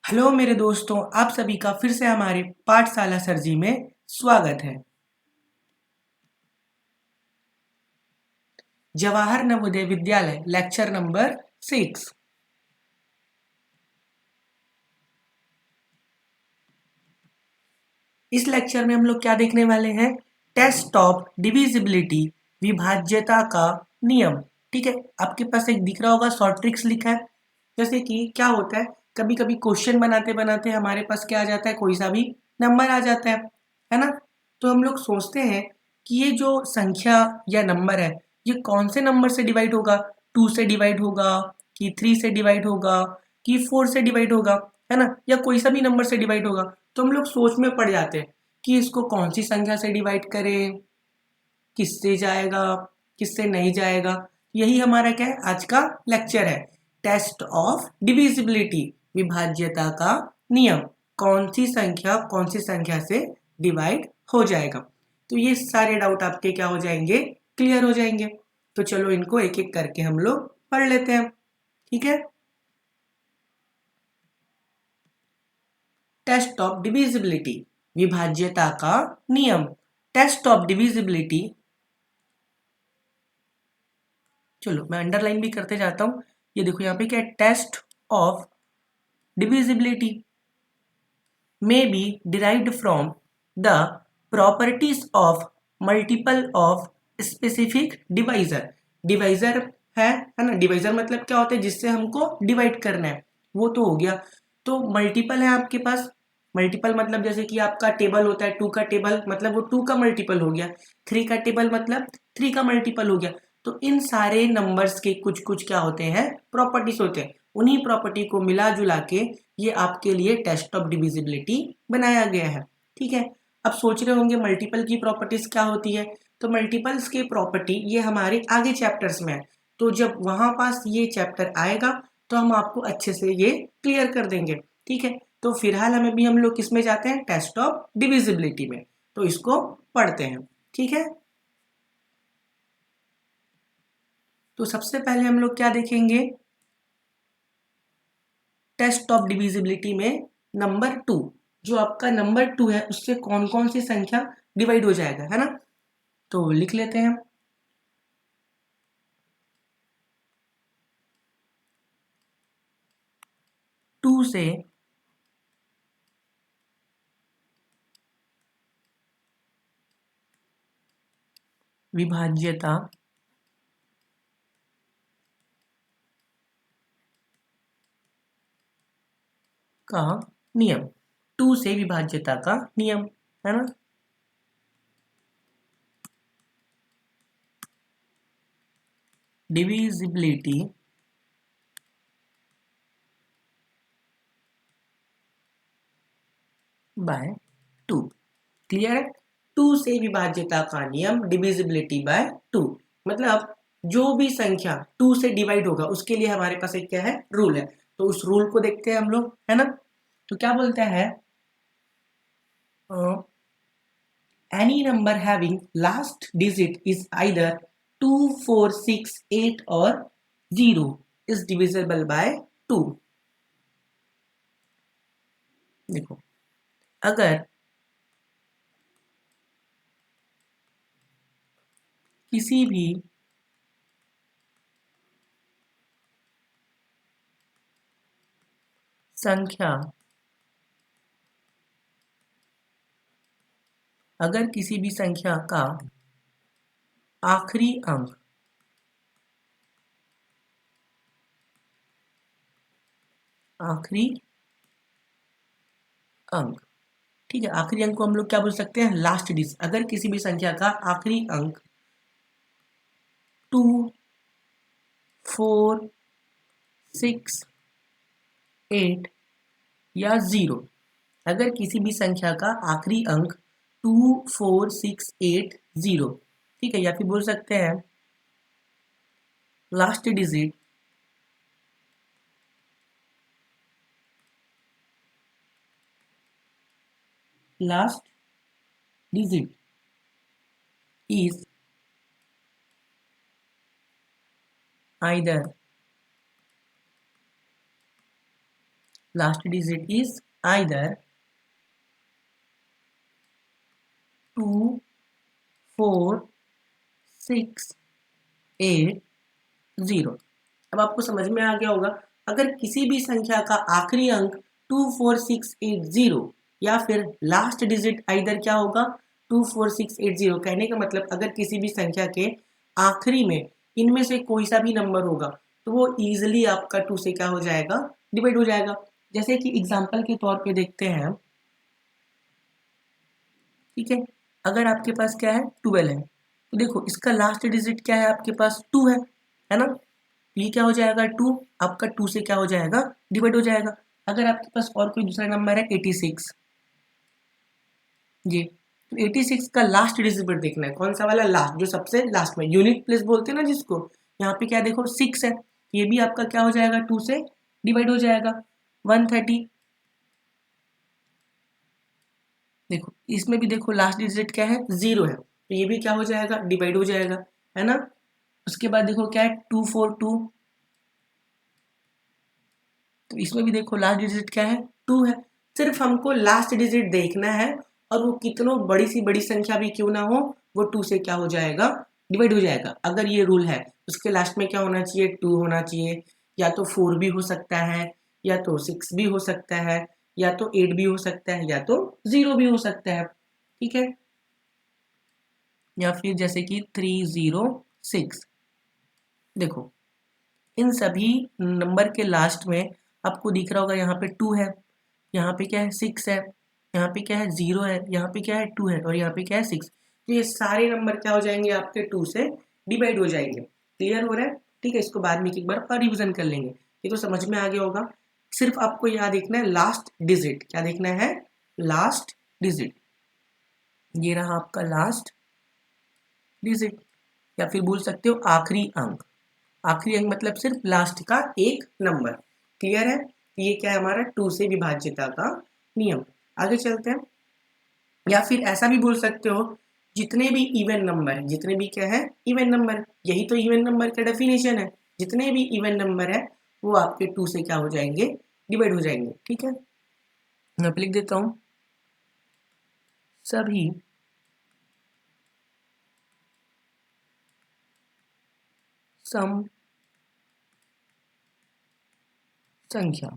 Hello मेरे दोस्तों, आप सभी का फिर से हमारे पाठशाला सरजी में स्वागत है। Jawahar Navodaya Vidyalaya lecture number 6। इस लेक्चर में हम लोग क्या देखने वाले हैं? टेस्ट ऑफ डिविजिबिलिटी, विभाज्यता का नियम। ठीक है, आपके पास एक दिख रहा होगा, शॉर्ट ट्रिक्स लिखा है। जैसे कि क्या होता है, कभी कभी क्वेश्चन बनाते बनाते हमारे पास क्या आ जाता है, कोई सा भी नंबर आ जाता है ना। तो हम लोग सोचते हैं कि ये जो संख्या या नंबर है, ये कौन से नंबर से डिवाइड होगा। 2 से डिवाइड होगा, कि 3 से डिवाइड होगा, कि 4 से डिवाइड होगा, है ना, या कोई सा भी नंबर से डिवाइड होगा। तो हम लोग सोच में पड़ जाते हैं कि इसको कौन सी संख्या से डिवाइड करें, किससे जाएगा, किससे नहीं जाएगा। यही हमारा क्या है, आज का लेक्चर है। टेस्ट ऑफ डिविजिबिलिटी, विभाज्यता का नियम। कौन सी संख्या से डिवाइड हो जाएगा। तो ये सारे डाउट आपके क्या हो जाएंगे, क्लियर हो जाएंगे। तो चलो इनको एक एक करके हम लोग पढ़ लेते हैं। ठीक है, टेस्ट ऑफ डिविजिबिलिटी, विभाज्यता का नियम। टेस्ट ऑफ डिविजिबिलिटी, चलो मैं अंडरलाइन भी करते जाता हूँ। ये देखो यहाँ पे क्या है, test of divisibility may be derived from the properties of multiple of specific divisor। Divisor है ना। डिवाइजर मतलब क्या होता है, जिससे हमको डिवाइड करना है, वो तो हो गया। तो मल्टीपल है आपके पास। मल्टीपल मतलब जैसे कि आपका टेबल होता है, 2 का टेबल मतलब वो 2 का मल्टीपल हो गया। 3 का टेबल मतलब 3 का मल्टीपल हो गया। तो इन सारे नंबर्स के कुछ कुछ क्या होते हैं, प्रॉपर्टीज होते हैं। उन्हीं प्रॉपर्टी को मिला जुला के ये आपके लिए टेस्ट ऑफ डिविजिबिलिटी बनाया गया है। ठीक है, अब सोच रहे होंगे मल्टीपल की प्रॉपर्टीज क्या होती है। तो मल्टीपल्स की प्रॉपर्टी ये हमारे आगे चैप्टर्स में है। तो जब वहां पास ये चैप्टर आएगा तो हम आपको अच्छे से ये क्लियर कर देंगे। ठीक है, तो फिलहाल हमें भी हम लोग किस में जाते हैं, टेस्ट ऑफ डिविजिबिलिटी में। तो इसको पढ़ते हैं। ठीक है, तो सबसे पहले हम लोग क्या देखेंगे, टेस्ट ऑफ डिविजिबिलिटी में नंबर 2। जो आपका नंबर 2 है उससे कौन कौन सी संख्या डिवाइड हो जाएगा, है ना। तो लिख लेते हैं। 2 से विभाज्यता का नियम। 2 से विभाज्यता का नियम, है ना। डिविजिबिलिटी बाय 2, क्लियर है। 2 से विभाज्यता का नियम, डिविजिबिलिटी बाय 2। मतलब जो भी संख्या 2 से डिवाइड होगा उसके लिए हमारे पास एक क्या है, रूल है। तो उस रूल को देखते हैं हम लोग, है ना। तो क्या बोलता है, any number having last digit is either 2, 4, 6, 8 or 0 is divisible by 2। देखो, अगर किसी भी संख्या, अगर किसी भी संख्या का आखिरी अंक आखिरी अंक, ठीक है, आखिरी अंक को हम लोग क्या बोल सकते हैं, लास्ट डिजिट। अगर किसी भी संख्या का आखिरी अंक 2, 4, 6, 8 या 0, अगर किसी भी संख्या का आखिरी अंक 2, 4, 6, 8, 0, ठीक है, या फिर बोल सकते हैं last digit last digit is either last digit is either 2, 4, 6, 8, 0। अब आपको समझ में आ गया होगा, अगर किसी भी संख्या का आखिरी अंक 24680 या फिर लास्ट डिजिट आइदर क्या होगा 24680, कहने का मतलब अगर किसी भी संख्या के आखिरी में इनमें से कोई सा भी नंबर होगा तो वो इजीली आपका 2 से क्या हो जाएगा, डिवाइड हो जाएगा। जैसे कि एग्जांपल के तौर पे देखते हैं, ठीक है, अगर आपके पास क्या है 12 है, तो देखो इसका लास्ट डिजिट क्या है, आपके पास 2 है ना, ये क्या हो जाएगा 2, आपका 2 से क्या हो जाएगा, डिवाइड हो जाएगा। अगर आपके पास और कोई दूसरा नंबर है 86, ये तो 86 का लास्ट डिजिट देखना है, कौन सा वाला, लास्ट, जो सबसे लास्ट में यूनिट प्लेस बोलते हैं ना जिसको, यहाँ पे क्या देखो 6 है, ये भी आपका क्या हो जाएगा 2 से डिवाइड हो जाएगा। 130, देखो इसमें भी देखो लास्ट डिजिट क्या है 0 है, तो ये भी क्या हो जाएगा, डिवाइड हो जाएगा, है ना। उसके बाद देखो क्या है 242, तो इसमें भी देखो लास्ट डिजिट क्या है 2 है। सिर्फ हमको लास्ट डिजिट देखना है, और वो कितनों बड़ी सी बड़ी संख्या भी क्यों ना हो वो 2 से क्या हो जाएगा, डिवाइड हो जाएगा। अगर ये रूल है उसके लास्ट में क्या होना चाहिए, 2 होना चाहिए, या तो 4 भी हो सकता है, या तो 6 भी हो सकता है, या तो 8 भी हो सकता है, या तो 0 भी हो सकता है, ठीक है। या फिर जैसे कि 306, देखो इन सभी नंबर के लास्ट में आपको दिख रहा होगा, यहाँ पे 2 है, यहाँ पे क्या है 6 है, यहाँ पे क्या है 0 है, यहाँ पे क्या है 2 है, और यहाँ पे क्या है 6, तो ये सारे नंबर क्या हो जाएंगे आपके 2 से डिवाइड हो जाएंगे। क्लियर हो रहा है, ठीक है। इसको बाद में एक बार और रिविजन कर लेंगे, ये तो समझ में आ गया होगा। सिर्फ आपको यहाँ देखना है लास्ट डिजिट, क्या देखना है, लास्ट डिजिट, ये रहा आपका लास्ट डिजिट, या फिर बोल सकते हो आखिरी अंक। आखिरी अंक मतलब सिर्फ लास्ट का एक नंबर। क्लियर है, ये क्या है हमारा 2 से विभाज्यता का नियम। आगे चलते हैं, या फिर ऐसा भी बोल सकते हो जितने भी इवन नंबर, जितने भी क्या है इवन नंबर, यही तो इवन नंबर का डेफिनेशन है, जितने भी इवन नंबर है वो आपके 2 से क्या हो जाएंगे, डिवाइड हो जाएंगे, ठीक है। यहाँ पे लिख देता हूँ, सभी सम संख्या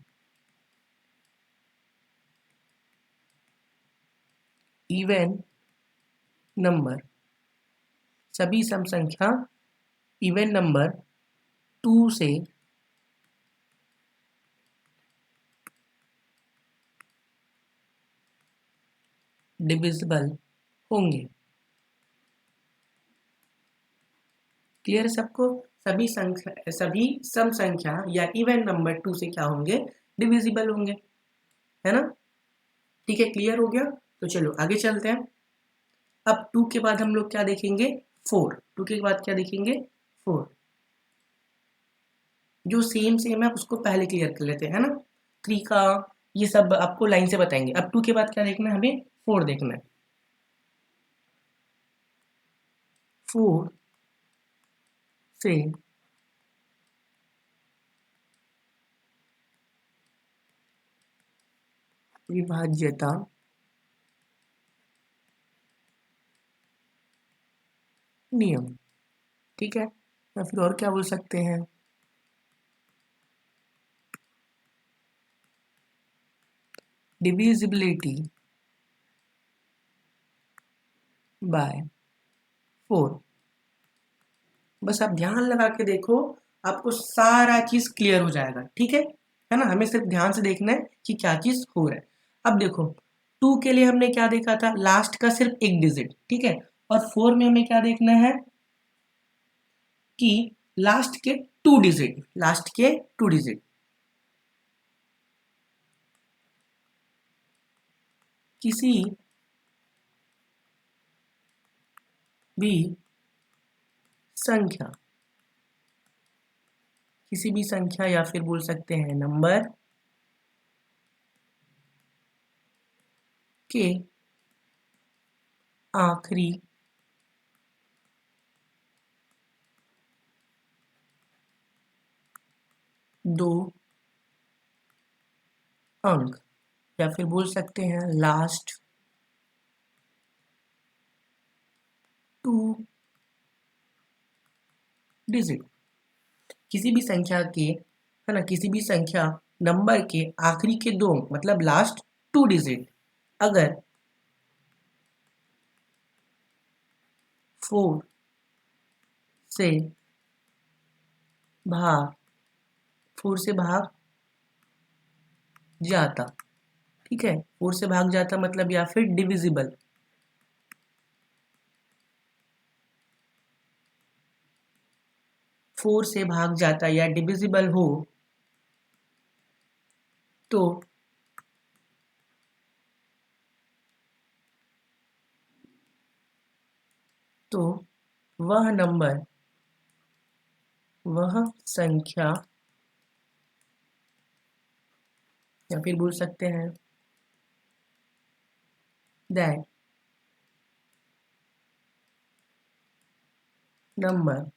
इवन नंबर, सभी सम संख्या इवन नंबर 2 से डिविजिबल होंगे। क्लियर है सबको, सभी संख्या, सभी सम संख्या या इवन नंबर 2 से क्या होंगे, डिविजिबल होंगे, है ना। ठीक है, क्लियर हो गया, तो चलो आगे चलते हैं। अब 2 के बाद हम लोग क्या देखेंगे, 4। 2 के बाद क्या देखेंगे, 4। जो सेम सेम है उसको पहले क्लियर कर लेते हैं, है ना। 3 का ये सब आपको लाइन से बताएंगे। अब 2 के बाद क्या देखना है, हमें 4 देखना है। 4 से विभाज्यता नियम, ठीक है। या फिर और क्या बोल सकते हैं, डिविजिबिलिटी बाय 4। बस आप ध्यान लगा के देखो, आपको सारा चीज क्लियर हो जाएगा, ठीक है ना। हमें सिर्फ ध्यान से देखना है कि क्या चीज हो रहा है। अब देखो 2 के लिए हमने क्या देखा था, लास्ट का सिर्फ एक डिजिट, ठीक है। और 4 में हमें क्या देखना है कि लास्ट के 2 डिजिट, लास्ट के 2 डिजिट, किसी भी संख्या, किसी भी संख्या या फिर बोल सकते हैं नंबर के आखिरी 2 अंक, या फिर बोल सकते हैं लास्ट 2 डिजिट। किसी भी संख्या के, है ना, किसी भी संख्या नंबर के आखिरी के 2 अंक मतलब लास्ट 2 डिजिट अगर 4 से भाग 4 से भाग जाता, ठीक है, 4 से भाग जाता मतलब या फिर डिविजिबल, फोर से भाग जाता या डिविजिबल हो तो वह नंबर, वह संख्या, या फिर बोल सकते हैं दैट नंबर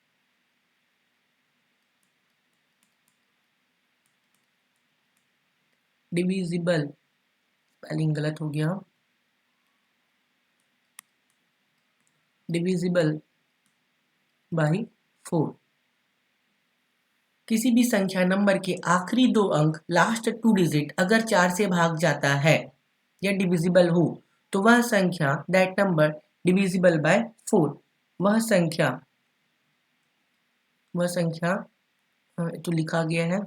डिविजिबल, स्पेलिंग गलत हो गया, डिविजिबल बाई 4। किसी भी संख्या नंबर के आखिरी 2 अंक लास्ट 2 डिजिट अगर 4 से भाग जाता है या डिविजिबल हो तो वह संख्या दैट नंबर डिविजिबल बाय 4, वह संख्या, तो लिखा गया है,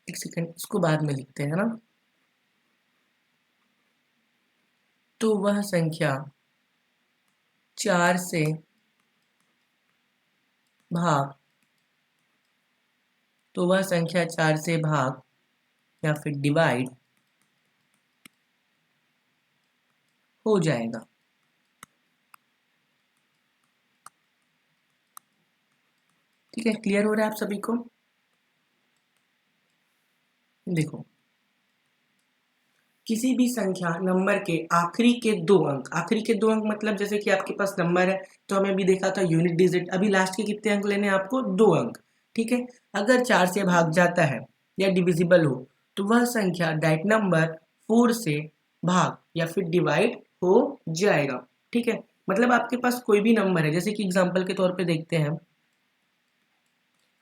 एक सेकंड इसको बाद में लिखते हैं ना, तो वह संख्या 4 से भाग, तो वह संख्या 4 से भाग या फिर डिवाइड हो जाएगा। ठीक है, क्लियर हो रहा है आप सभी को? देखो, किसी भी संख्या नंबर के आखिरी के 2 अंक, आखिरी के 2 अंक मतलब जैसे कि आपके पास नंबर है तो हमें अभी देखा था यूनिट डिजिट, अभी लास्ट के कितने अंक लेने हैं आपको? 2 अंक, ठीक है। अगर 4 से भाग जाता है या डिविजिबल हो तो वह संख्या दैट नंबर 4 से भाग या फिर डिवाइड हो जाएगा, ठीक है। मतलब आपके पास कोई भी नंबर है, जैसे कि एग्जाम्पल के तौर पे देखते हैं,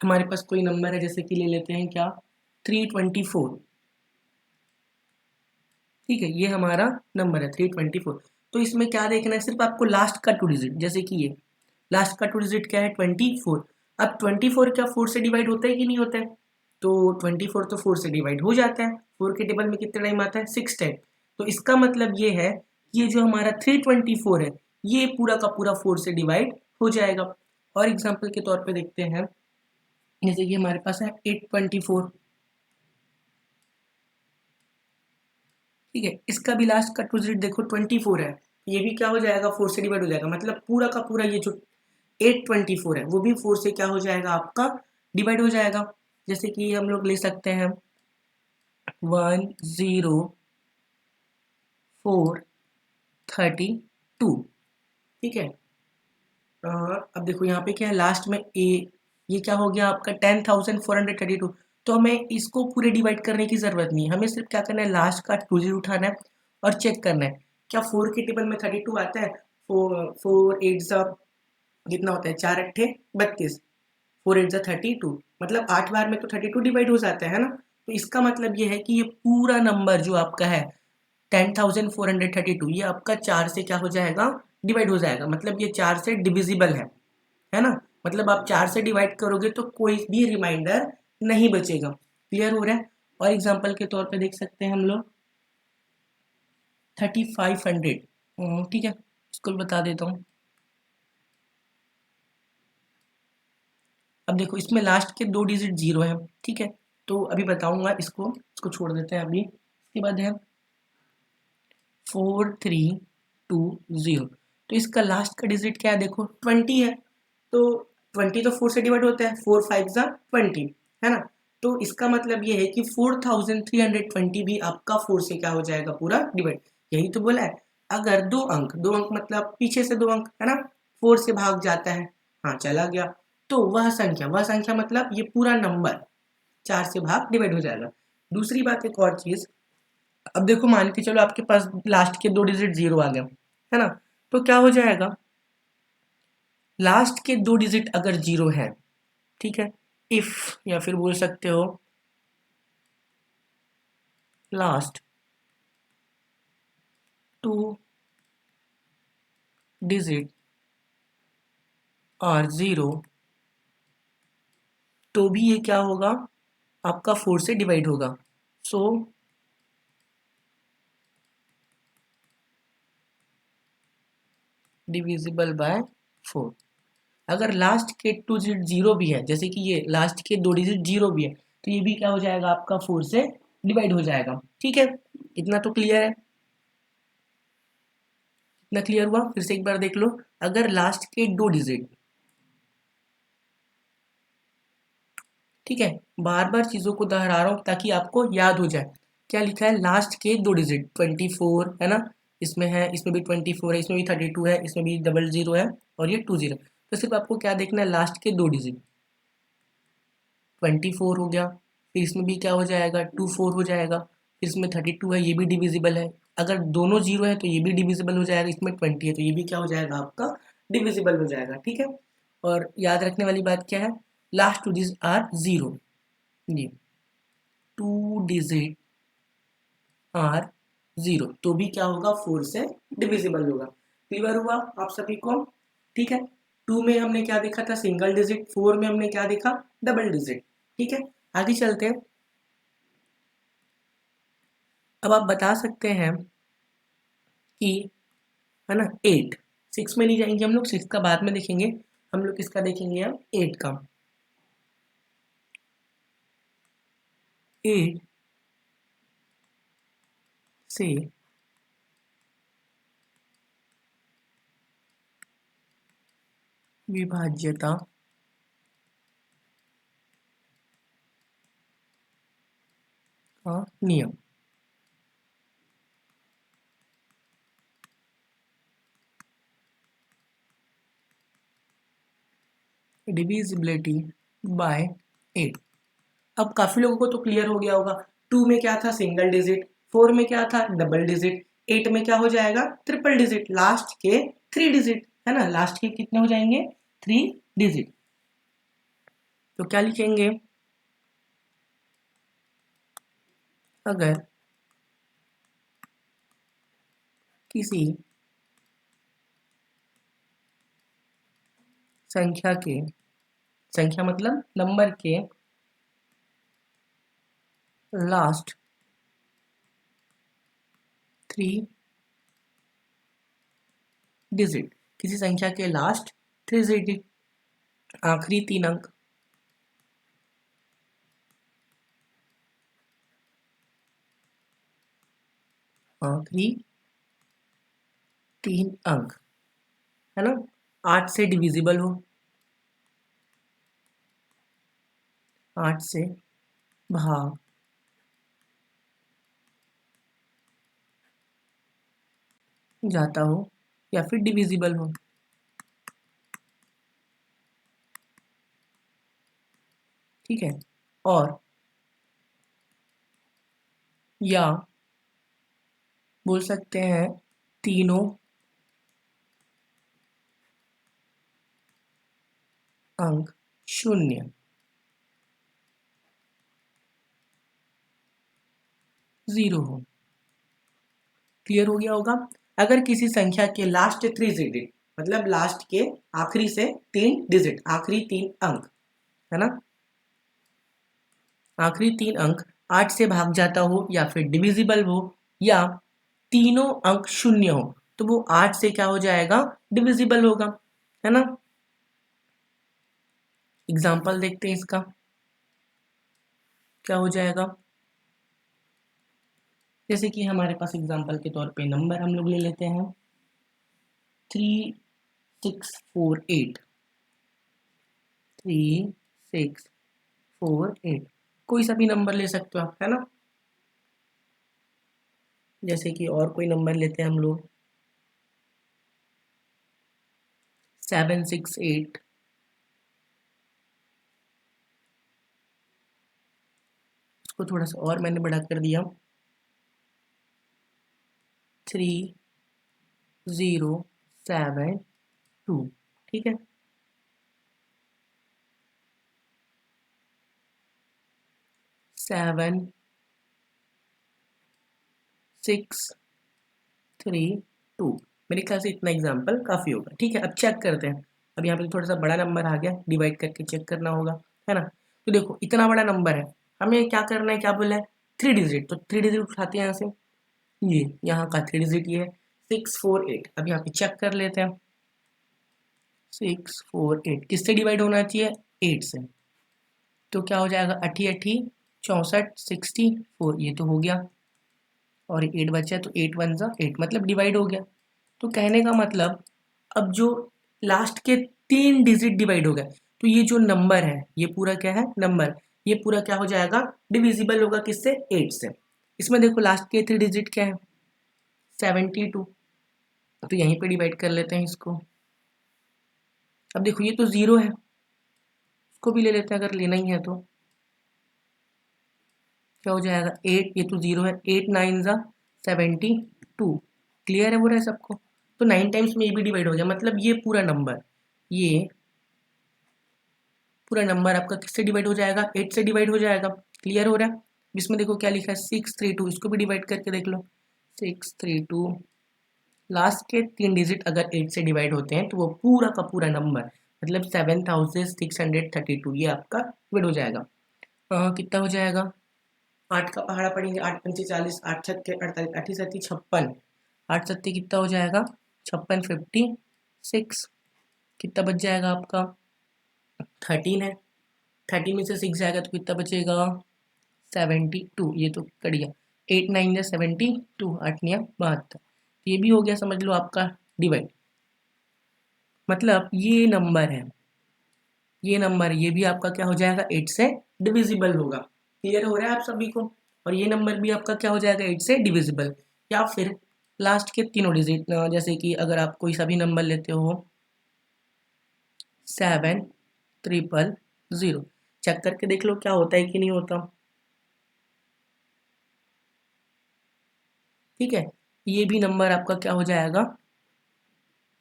हमारे पास कोई नंबर है, जैसे कि ले लेते हैं क्या, 324, ठीक है, ये हमारा नंबर है 324। तो इसमें क्या देखना है, सिर्फ आपको लास्ट का 2 डिजिट, जैसे कि ये लास्ट का 2 डिजिट क्या है 24। अब 24 क्या 4 से डिवाइड होता है कि नहीं होता है? तो 24 तो 4 से डिवाइड हो जाता है, 4 के टेबल में कितने टाइम आता है? 6 टाइम। तो इसका मतलब ये है, ये जो हमारा 324 है ये पूरा का पूरा 4 से डिवाइड हो जाएगा। और एग्जाम्पल के तौर पे देखते हैं, जैसे कि हमारे पास है 824, ठीक है, इसका भी लास्ट का 2 डिजिट देखो 24 है, ये भी क्या हो जाएगा 4 से डिवाइड हो जाएगा, मतलब पूरा का पूरा ये जो 824 है वो भी 4 से क्या हो जाएगा आपका डिवाइड हो जाएगा। जैसे कि हम लोग ले सकते हैं 10432, ठीक है। अब देखो यहाँ पे क्या है, लास्ट में ए, ये क्या हो गया आपका 10,432। तो हमें इसको पूरे डिवाइड करने की जरूरत नहीं है, हमें सिर्फ क्या करना है, लास्ट का 2 डिजिट उठाना है और चेक करना है क्या 4 के टेबल में 32 आता है। 4 8 कितना होता है, 4 अट्ठे 32, 4 8 32, मतलब 8 बार में तो 32 डिवाइड हो जाता है ना। तो इसका मतलब ये है कि ये पूरा नंबर जो आपका है 10,432 ये आपका 4 से क्या हो जाएगा, डिवाइड हो जाएगा, मतलब ये 4 से डिविजिबल है ना। मतलब आप 4 से डिवाइड करोगे तो कोई भी रिमाइंडर नहीं बचेगा। क्लियर हो रहा है? और एग्जांपल के तौर पे देख सकते हैं हम लोग 3500, ठीक है, इसको भी बता देता हूँ। अब देखो इसमें लास्ट के 2 डिजिट 0 है, ठीक है, तो अभी बताऊंगा, इसको छोड़ देते हैं अभी। इसके बाद है 4320, तो इसका लास्ट का डिजिट क्या है, देखो 20 है, तो 20 तो 4 से डिवाइड होता है, 4 5 20, है ना। तो इसका मतलब ये है कि 4320 भी आपका 4 से क्या हो जाएगा, पूरा डिवाइड। यही तो बोला है, अगर 2 अंक मतलब पीछे से 2 अंक, है ना, 4 से भाग जाता है, हाँ चला गया, तो वह संख्या मतलब ये पूरा नंबर 4 से भाग डिवाइड हो जाएगा। दूसरी बात एक और चीज, अब देखो मान के चलो आपके पास लास्ट के 2 डिजिट 0 आ गया, है ना, तो क्या हो जाएगा, लास्ट के 2 डिजिट अगर 0 है, ठीक है, इफ या फिर बोल सकते हो लास्ट 2 डिजिट और 0, तो भी ये क्या होगा, आपका 4 से डिवाइड होगा। सो डिविजिबल बाय 4। अगर लास्ट के 2 डिजिट 0 भी है, जैसे कि ये लास्ट के 2 डिजिट 0 भी है, तो ये भी क्या हो जाएगा, आपका 4 से डिवाइड हो जाएगा। ठीक है, इतना तो क्लियर है, इतना क्लियर हुआ। फिर से एक बार देख लो, अगर लास्ट के 2 डिजिट, ठीक है, बार बार चीजों को दोहरा रहा हूं ताकि आपको याद हो जाए। क्या लिखा है, लास्ट के 2 डिजिट 24 है ना, इसमें है, इसमें भी 24 है, इसमें भी 32 है, इसमें भी 00 है और ये 20, तो सिर्फ आपको क्या देखना है, लास्ट के 2 डिजिट 24 हो गया, फिर इसमें भी क्या हो जाएगा, 24 हो जाएगा, फिर इसमें 32 है, ये भी डिविजिबल है। अगर दोनों जीरो है तो ये भी डिविजिबल हो जाएगा, इसमें 20 है तो ये भी क्या हो जाएगा, आपका डिविजिबल हो जाएगा। ठीक है, और याद रखने वाली बात क्या है, लास्ट 2 डिजिट आर 0, ये 2 डिजिट आर 0, तो भी क्या होगा, 4 से डिविजिबल होगा। क्लियर हुआ आप सभी को? ठीक है, 2 में हमने क्या देखा था, सिंगल डिजिट, 4 में हमने क्या देखा, डबल डिजिट। ठीक है, आगे चलते हैं। अब आप बता सकते हैं कि, है ना, 8, 6 में नहीं जाएंगे हम लोग, 6 का बाद में देखेंगे, हम लोग किसका देखेंगे, हम 8 का। 8 से विभाज्यता का नियम। Divisibility bye 8। अब काफी लोगों को तो क्लियर हो गया होगा, 2 में क्या था, सिंगल डिजिट, 4 में क्या था, डबल डिजिट, 8 में क्या हो जाएगा, ट्रिपल डिजिट, लास्ट के 3 डिजिट, है ना, लास्ट के कितने हो जाएंगे, 3 डिजिट। तो क्या लिखेंगे, अगर किसी संख्या के, संख्या मतलब नंबर के लास्ट 3 डिजिट, किसी संख्या के लास्ट 3 डिजिट, आखिरी 3 अंक, आखिरी 3 अंक, है ना, 8 से डिविजिबल हो, 8 से भाग जाता हो या फिर डिविजिबल हो। ठीक है, और या बोल सकते हैं तीनों अंक शून्य, 0 हो। क्लियर हो गया होगा। अगर किसी संख्या के लास्ट 3 डिजिट, मतलब लास्ट के आखिरी से 3 डिजिट, आखिरी 3 अंक, है ना, आखिरी 3 अंक 8 से भाग जाता हो या फिर डिविजिबल हो, या तीनों अंक शून्य हो, तो वो 8 से क्या हो जाएगा, डिविजिबल होगा, है ना। एग्जाम्पल देखते हैं इसका, क्या हो जाएगा, जैसे कि हमारे पास एग्जाम्पल के तौर पे नंबर हम लोग ले लेते हैं 3648, 3648, कोई सा भी नंबर ले सकते हो आप, है ना, जैसे कि और कोई नंबर लेते हैं हम लोग 768, इसको थोड़ा सा और मैंने बड़ा कर दिया, 3072, ठीक है। 7632, मेरे ख्याल से इतना एग्जाम्पल काफ़ी होगा, ठीक है। अब चेक करते हैं। अब यहाँ पे थोड़ा सा बड़ा नंबर आ गया, डिवाइड करके चेक करना होगा, है ना। तो देखो इतना बड़ा नंबर है, हमें क्या करना है, क्या बोला है, 3 डिजिट। तो 3 डिजिट उठाते हैं यहाँ से, ये यहाँ का 3 डिजिट ये है 648। अब यहाँ पे चेक कर लेते हैं, 648 किससे डिवाइड होना चाहिए, 8 से। तो क्या हो जाएगा, 80 80 64 64, ये तो हो गया, और 8 बचा है, तो 8 1 ज़ा 8, मतलब डिवाइड हो गया। तो कहने का मतलब, अब जो लास्ट के 3 डिजिट डिवाइड हो गए, तो ये जो नंबर है, ये पूरा क्या है, नंबर, ये पूरा क्या हो जाएगा, डिविजिबल होगा किससे, 8 से। इसमें देखो लास्ट के 3 डिजिट क्या है, 72, तो यहीं पे डिवाइड कर लेते हैं इसको। अब देखो ये तो 0 है, इसको भी ले लेते हैं अगर लेना ही है तो। क्या हो जाएगा, 8, ये तो 0 है, 8 9 ज़ा 72, क्लियर है वो रहा सबको। तो 9 टाइम्स में ये भी डिवाइड हो गया, मतलब ये पूरा नंबर, ये पूरा नंबर आपका किससे डिवाइड हो जाएगा, 8 से डिवाइड हो जाएगा, क्लियर हो रहा है। इसमें देखो क्या लिखा है, 632, इसको भी डिवाइड करके देख लो, 632, लास्ट के 3 डिजिट अगर 8 से डिवाइड होते हैं तो वो पूरा का पूरा नंबर, मतलब 7632, ये आपका डिवाइड हो जाएगा। कितना हो जाएगा, 8 का पहाड़ा पड़ेंगे, 8 पंचे 40, 8 छक्के 48, 8 सत्ती 56, 8 सत्ती कितना हो जाएगा, 56 56, कितना बच जाएगा आपका, 13 है, 30 में से 6 जाएगा तो कितना बचेगा, 72, ये तो कट गया, 8 9 या 72, 8 9 72, ये भी हो गया, समझ लो आपका डिवाइड। मतलब ये नंबर है, ये नंबर, ये भी आपका क्या हो जाएगा, 8 से डिविजिबल होगा, क्लियर हो रहा है आप सभी को। और ये नंबर भी आपका क्या हो जाएगा, 8 से डिविजिबल। या फिर लास्ट के तीनों डिजिट, जैसे कि अगर आप कोई सा भी नंबर लेते हो, 7300, चेक करके देख लो क्या होता है कि नहीं होता, ठीक है। ये भी नंबर आपका क्या हो जाएगा,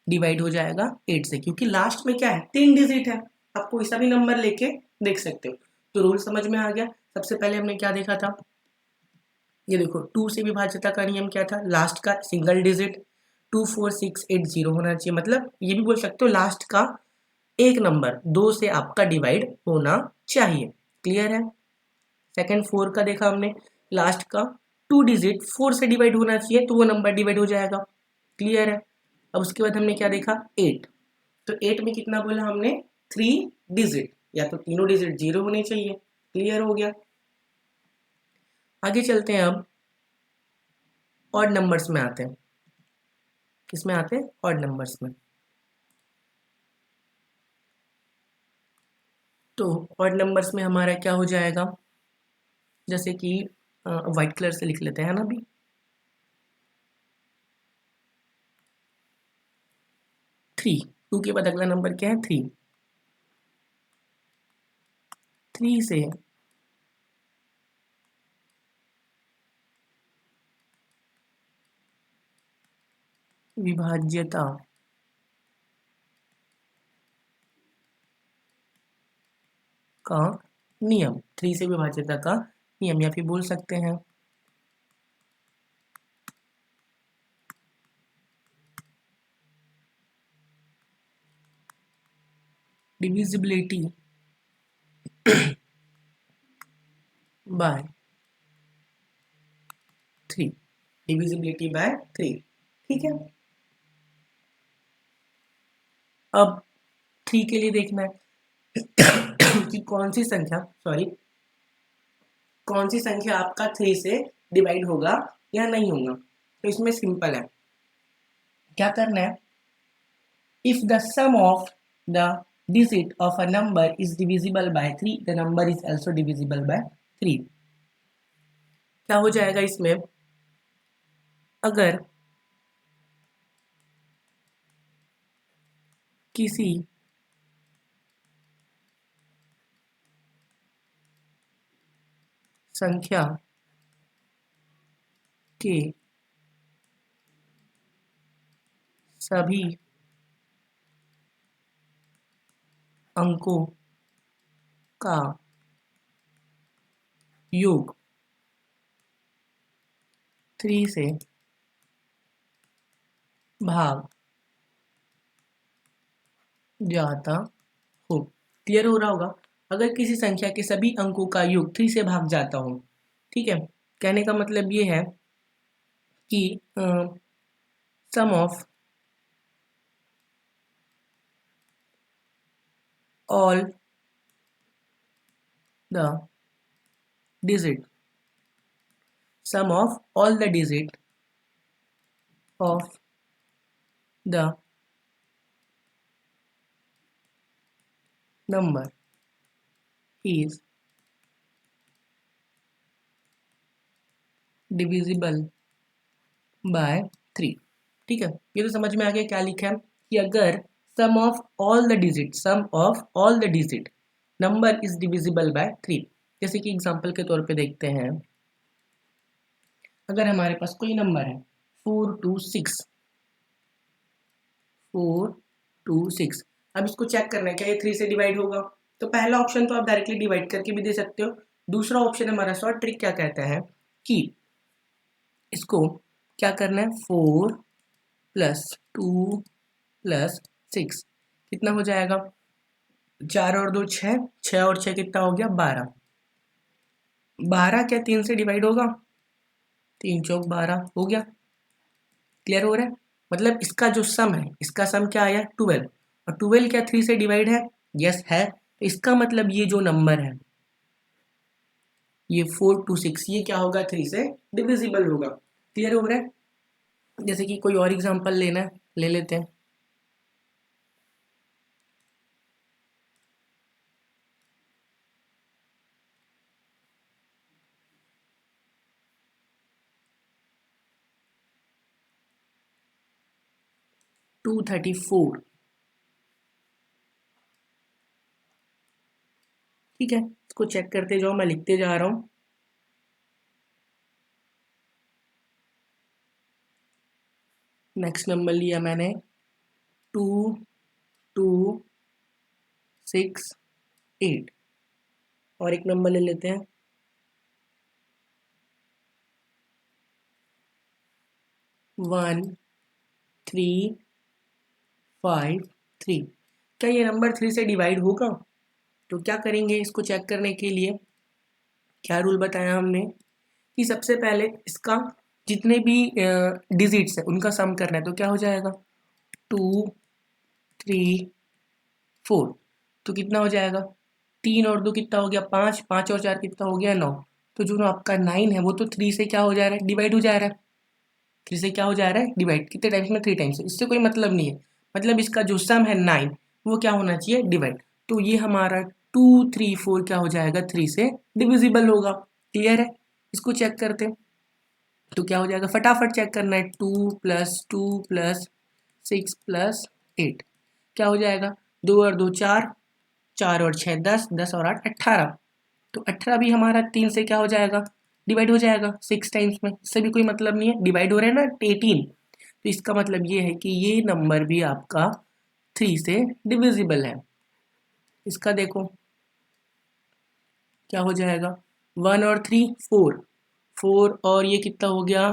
डिवाइड हो जाएगा 8 से, क्योंकि लास्ट में क्या है, 3 डिजिट है, आप कोई सा भी नंबर लेके देख सकते हो। तो रूल समझ में आ गया। सबसे पहले हमने क्या देखा था, ये देखो 2 से विभाज्यता का नियम क्या था, लास्ट का सिंगल डिजिट 24680 होना चाहिए, मतलब ये भी बोल सकते हो लास्ट का एक नंबर 2 से आपका डिवाइड होना चाहिए, क्लियर है। सेकंड 4 का देखा हमने, लास्ट का 2 डिजिट 4 से डिवाइड होना चाहिए, तो वो नंबर डिवाइड हो जाएगा, क्लियर है। अब उसके बाद हमने क्या देखा, 8, तो 8 में कितना बोला हमने, 3 डिजिट, या तो तीनों डिजिट 0 होने चाहिए, क्लियर हो गया। आगे चलते हैं, अब ऑड नंबर्स में आते हैं, किस में आते हैं, ऑड नंबर्स में। तो ऑड नंबर्स में हमारा क्या हो जाएगा, जैसे कि व्हाइट कलर से लिख लेते हैं ना अभी, 3, 2 के बाद अगला नंबर क्या है, 3, 3 से विभाज्यता का नियम, 3 से विभाज्यता का नियम, या फिर बोल सकते हैं डिविजिबिलिटी बाय 3, डिविजिबिलिटी बाय 3, ठीक है। अब 3 के लिए देखना है कि कौन सी संख्या, सॉरी, कौन सी संख्या आपका 3 से डिवाइड होगा या नहीं होगा। तो इसमें सिंपल है, क्या करना है, if the sum of the digit of a number is divisible by 3, the number is also divisible by 3। क्या हो जाएगा इसमें, अगर किसी संख्या के सभी अंकों का योग 3 से भाग जाता हो। क्लियर हो रहा होगा। अगर किसी संख्या के सभी अंकों का योग 3 से भाग जाता हो, ठीक है, कहने का मतलब ये है कि sum of all the digit sum of all the digit of the number is divisible by 3। ठीक है, ये तो समझ में आ गया क्या लिखा है कि अगर sum of all the digit number is divisible by 3। जैसे कि एग्जांपल के तौर पे देखते हैं, अगर हमारे पास कोई नंबर है 426, अब इसको चेक करना है क्या ये 3 से डिवाइड होगा। तो पहला ऑप्शन तो आप डायरेक्टली डिवाइड करके भी दे सकते हो। दूसरा ऑप्शन हमारा शॉर्ट ट्रिक क्या कहता है कि इसको क्या करना है, 4 + 2 + 6 कितना हो जाएगा, 4 और 2 6, 6 और 6 कितना हो गया 12। 12 क्या 3 से डिवाइड होगा, 3 चौक 12 हो गया। क्लियर हो रहा है, मतलब इसका जो सम है, इसका सम क्या आया 12, और 12 क्या 3 से डिवाइड है, यस है। तो इसका मतलब ये जो नंबर है ये 426 ये क्या होगा 3 से डिविजिबल होगा। क्लियर हो रहा है। जैसे कि कोई और एग्जांपल लेना है, ले लेते हैं। टू 34, ठीक है, इसको चेक करते जाओ, मैं लिखते जा रहा हूं। नेक्स्ट नंबर लिया मैंने 2268, और एक नंबर ले लेते हैं 1353। क्या ये नंबर 3 से डिवाइड होगा? तो क्या करेंगे इसको चेक करने के लिए, क्या रूल बताया हमने कि सबसे पहले इसका जितने भी डिजिट्स है उनका सम करना है। तो क्या हो जाएगा 2 3 4, तो कितना हो जाएगा 3 और 2 कितना हो गया 5, 5 और 4 कितना हो गया 9। तो जो आपका 9 है वो तो 3 से क्या हो जा रहा है, डिवाइड हो जा रहा है। 3 से क्या हो जा रहा है, डिवाइड। कितने टाइम्स में, 3 टाइम्स। इससे कोई मतलब नहीं है, मतलब इसका जो सम है 9 वो क्या होना चाहिए, डिवाइड। तो ये हमारा 2 3 4 क्या हो जाएगा 3 से डिविजिबल होगा। क्लियर है, इसको चेक करते हैं। तो क्या हो जाएगा, फटाफट चेक करना है, 2 + 2 + 6 + 8 क्या हो जाएगा, 2 और 2 4, 4 और 6 10, 10 और 8 18। तो 18 भी हमारा 3 से क्या हो जाएगा, डिवाइड हो जाएगा 6 टाइम्स में। इससे भी कोई मतलब नहीं है, डिवाइड हो रहा है ना 18। तो इसका मतलब ये है कि ये नंबर भी आपका 3 से डिविजिबल है। इसका देखो क्या हो जाएगा, 1 और 3 4, 4 और ये कितना हो गया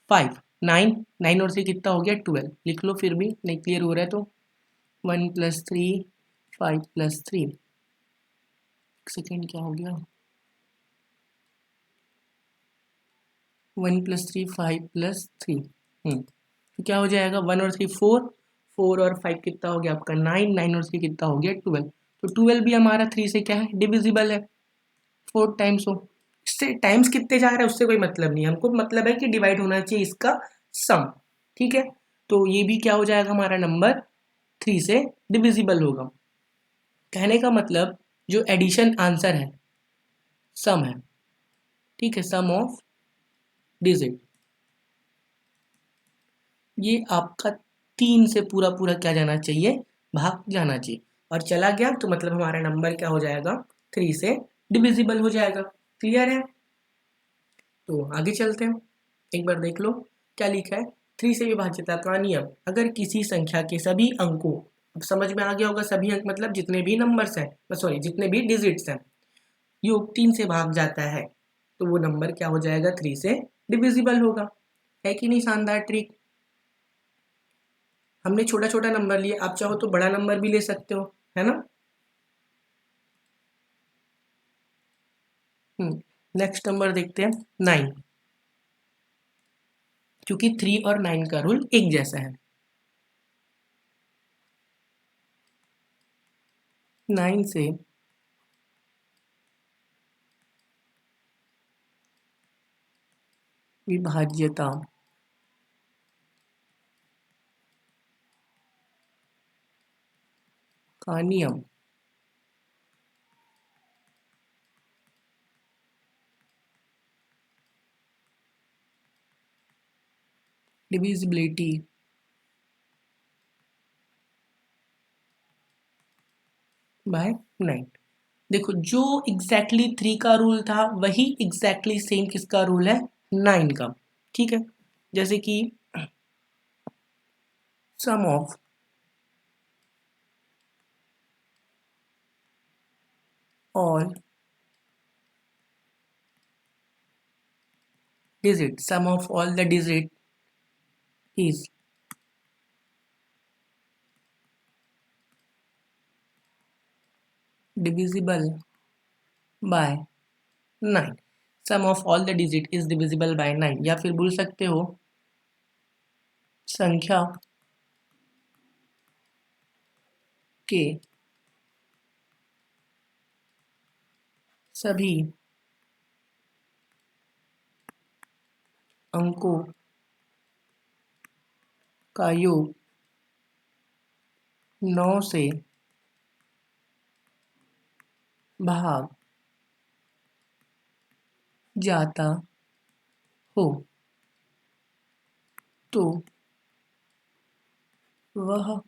5, 9, 9 और 3 कितना हो गया 12। लिख लो, फिर भी नहीं क्लियर हो रहा है तो 1 + 3 5 + 3, सेकेंड क्या हो गया, 1 + 3 5 + 3। तो क्या हो जाएगा 1 और 3 4, 4 और 5 कितना हो गया आपका 9, 9 और 3 कितना हो गया 12। तो 12 भी हमारा 3 से क्या है, डिविजिबल है। 4 टाइम्स हो, इससे टाइम्स कितने जा रहा है उससे कोई मतलब नहीं है, हमको मतलब है कि डिवाइड होना चाहिए इसका सम। ठीक है, तो ये भी क्या हो जाएगा, हमारा नंबर 3 से डिविजिबल होगा। कहने का मतलब जो एडिशन आंसर है सम है। ठीक है, सम ऑफ डिजिट ये आपका 3 से पूरा पूरा क्या जाना चाहिए, भाग जाना चाहिए। और चला गया तो मतलब हमारा नंबर क्या हो जाएगा, 3 से डिविजिबल हो जाएगा। क्लियर है। तो आगे चलते हैं, एक बार देख लो क्या लिखा है। 3 से विभाज्यता का नियम, अगर किसी संख्या के सभी अंकों, अब समझ में आ गया होगा, सभी अंक मतलब जितने भी नंबर्स हैं, सॉरी जितने भी डिजिट्स हैं, योग 3 से भाग जाता है तो वो नंबर क्या हो जाएगा, 3 से डिविजिबल होगा। है कि नहीं शानदार ट्रिक। हमने छोटा छोटा नंबर लिया, आप चाहो तो बड़ा नंबर भी ले सकते हो, है ना। नेक्स्ट नंबर देखते हैं 9, क्योंकि 3 और 9 का रूल एक जैसा है। 9 से विभाज्यता का नियम, डिविजिबिलिटी बाय 9। देखो जो एग्जैक्टली 3 का रूल था वही एग्जैक्टली सेम किसका रूल है, 9 का। ठीक है, जैसे कि sum of all digit, sum of all the digit is divisible by 9। Sum of all the digit is divisible by 9, या फिर बोल सकते हो संख्या के सभी अंकों का योग 9 से भाग जाता हो तो वह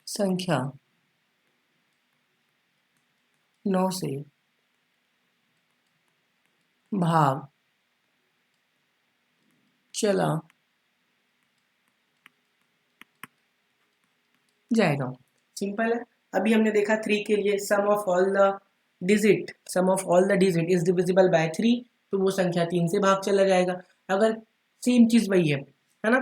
संख्या 9 से भाग चला जाएगा। सिंपल है। अभी हमने देखा 3 के लिए sum of all the digit, sum of all the digit is divisible by 3, तो वो संख्या 3 से भाग चला जाएगा। अगर सेम चीज वही है ना।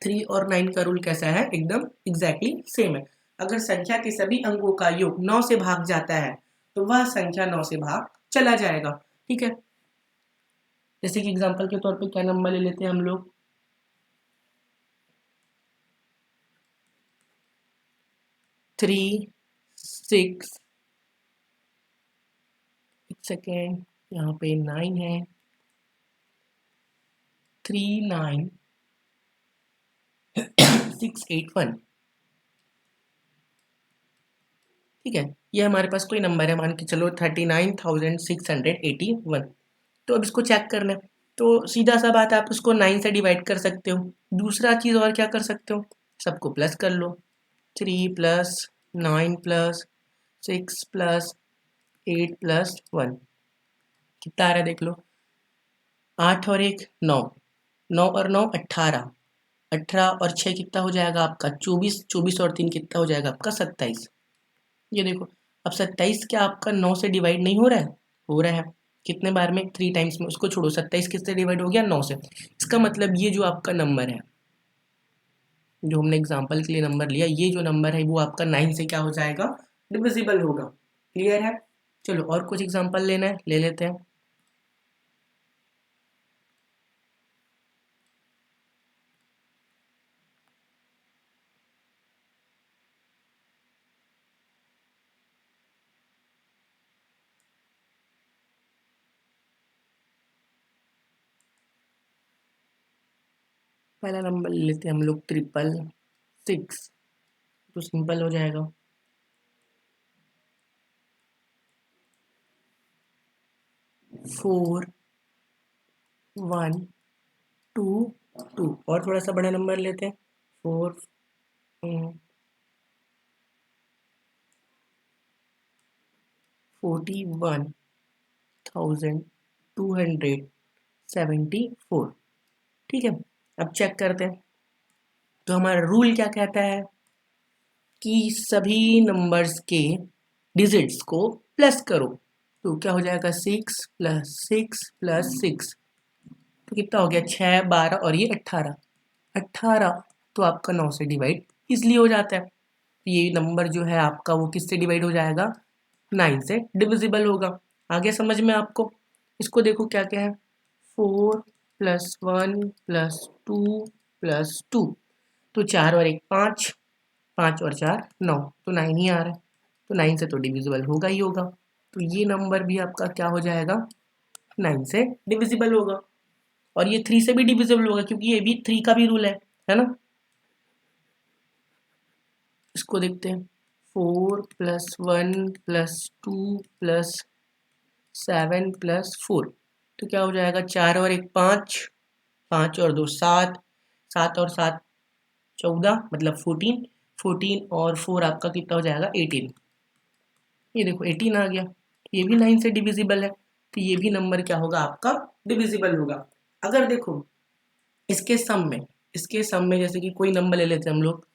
3 और 9 का रूल कैसा है, एकदम एग्जैक्टली सेम है। अगर संख्या के सभी अंकों का योग 9 से भाग जाता है तो वह संख्या 9 से भाग चला जाएगा। ठीक है, जैसे कि एग्जांपल के तौर पे क्या नंबर ले लेते हैं हम लोग, 3 6, एक सेकेंड, यहाँ पे 9 है, 3 9 6 8 1। ठीक है, ये हमारे पास कोई नंबर है, मान के चलो 39,681। तो अब इसको चेक करना है, तो सीधा सा बात, आप उसको 9 से डिवाइड कर सकते हो। दूसरा चीज़ और क्या कर सकते हो, सबको प्लस कर लो। 3 प्लस 9 प्लस 6 प्लस 8 प्लस 1 कितना आ रहा है देख लो। 8 और 1 9, 9 और 9 18, 18 और 6 कितना हो जाएगा आपका 24, 24 और 3 कितना हो जाएगा आपका 27। ये देखो, अब 27 क्या आपका 9 से डिवाइड नहीं हो रहा है, हो रहा है। कितने बार में, 3 टाइम्स में। उसको छोड़ो, 27 किससे डिवाइड हो गया, 9 से। इसका मतलब ये जो आपका नंबर है, जो हमने एग्जाम्पल के लिए नंबर लिया, ये जो नंबर है वो आपका 9 से क्या हो जाएगा, डिविजिबल होगा। क्लियर है। चलो और कुछ एग्जाम्पल लेना है, ले लेते हैं। पहला नंबर ले लेते हैं हम लोग 666, तो सिंपल हो जाएगा। 4 1 2 2। और थोड़ा सा बड़ा नंबर लेते हैं, 4 41 5274। ठीक है, अब चेक करते हैं। तो हमारा रूल क्या कहता है कि सभी नंबर्स के डिजिट्स को प्लस करो। तो क्या हो जाएगा 6 + 6 + 6, तो कितना हो गया 6, 12 और ये 18। 18 तो आपका 9 से डिवाइड इसलिए हो जाता है। तो ये नंबर जो है आपका वो किससे डिवाइड हो जाएगा, 9 से डिविजिबल होगा। आगे समझ में आपको। इसको देखो क्या क्या है, 4 + 1 + 2 + 2, तो 4 और 1 5, 5 और 4 9, तो 9 ही आ रहा है। तो 9 से तो डिविजिबल होगा ही होगा। तो ये नंबर भी आपका क्या हो जाएगा, 9 से डिविजिबल होगा। और ये 3 से भी डिविजिबल होगा क्योंकि ये भी 3 का भी रूल है ना। इसको देखते हैं, 4 + 1 + 2 + 7 + 4, तो क्या हो जाएगा 4 और 1 5, 5 और 2 7, 7 और 7 14, मतलब 14, 14 और 4 आपका कितना हो जाएगा 18। ये देखो 18 आ गया, ये भी 9 से डिविजिबल है। तो ये भी नंबर क्या होगा आपका, डिविजिबल होगा। अगर देखो इसके सम में जैसे कि कोई नंबर ले लेते हैं हम लोग,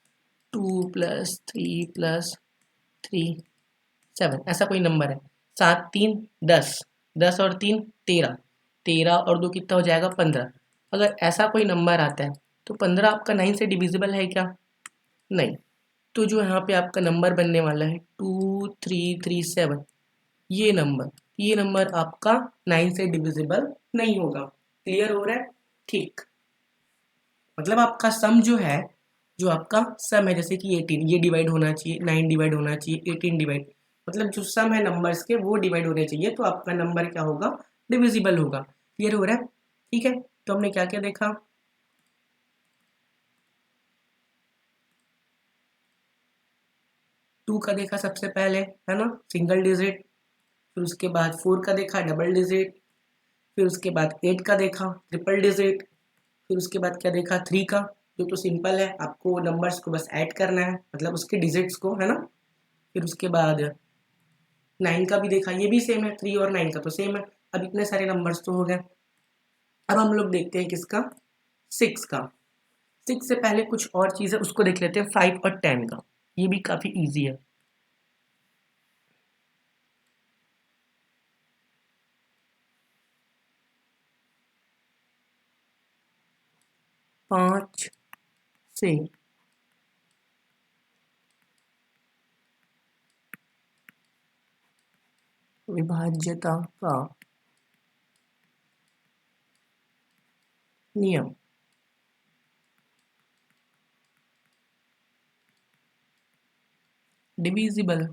2 + 3 + 3 7, ऐसा कोई नंबर है। 7 3 10, 10 और 3 13, 13 और 2 कितना हो जाएगा 15। अगर ऐसा कोई नंबर आता है तो 15 आपका 9 से डिविजिबल है क्या, नहीं। तो जो यहाँ पे आपका नंबर बनने वाला है 2337, ये नंबर आपका 9 से डिविजिबल नहीं होगा। क्लियर हो रहा है, ठीक। मतलब आपका सम जो आपका सम है, जैसे कि 18 ये डिवाइड होना चाहिए, 9 डिवाइड होना चाहिए, 18 डिवाइड, मतलब जो सम है नंबर्स के वो डिवाइड होने चाहिए, तो आपका नंबर क्या होगा, डिविजिबल होगा। क्लियर हो रहा है, ठीक है। तो हमने क्या क्या देखा, 2 का देखा सबसे पहले, है ना, सिंगल डिजिट। फिर उसके बाद 4 का देखा, डबल डिजिट। फिर उसके बाद 8 का देखा, ट्रिपल डिजिट। फिर उसके बाद क्या देखा, 3 का, जो तो सिंपल है, आपको नंबर्स को बस ऐड करना है, मतलब उसके डिजिट्स को, है ना। फिर उसके बाद 9 का भी देखा, ये भी सेम है, 3 और 9 का तो सेम है। अब इतने सारे नंबर्स तो हो गए। अब हम लोग देखते हैं किसका, 6 का। 6 से पहले कुछ और चीज़ है, उसको देख लेते हैं, 5 और 10 का। ये भी काफ़ी ईजी है। पाँच से विभाज्यता का नियम। Divisible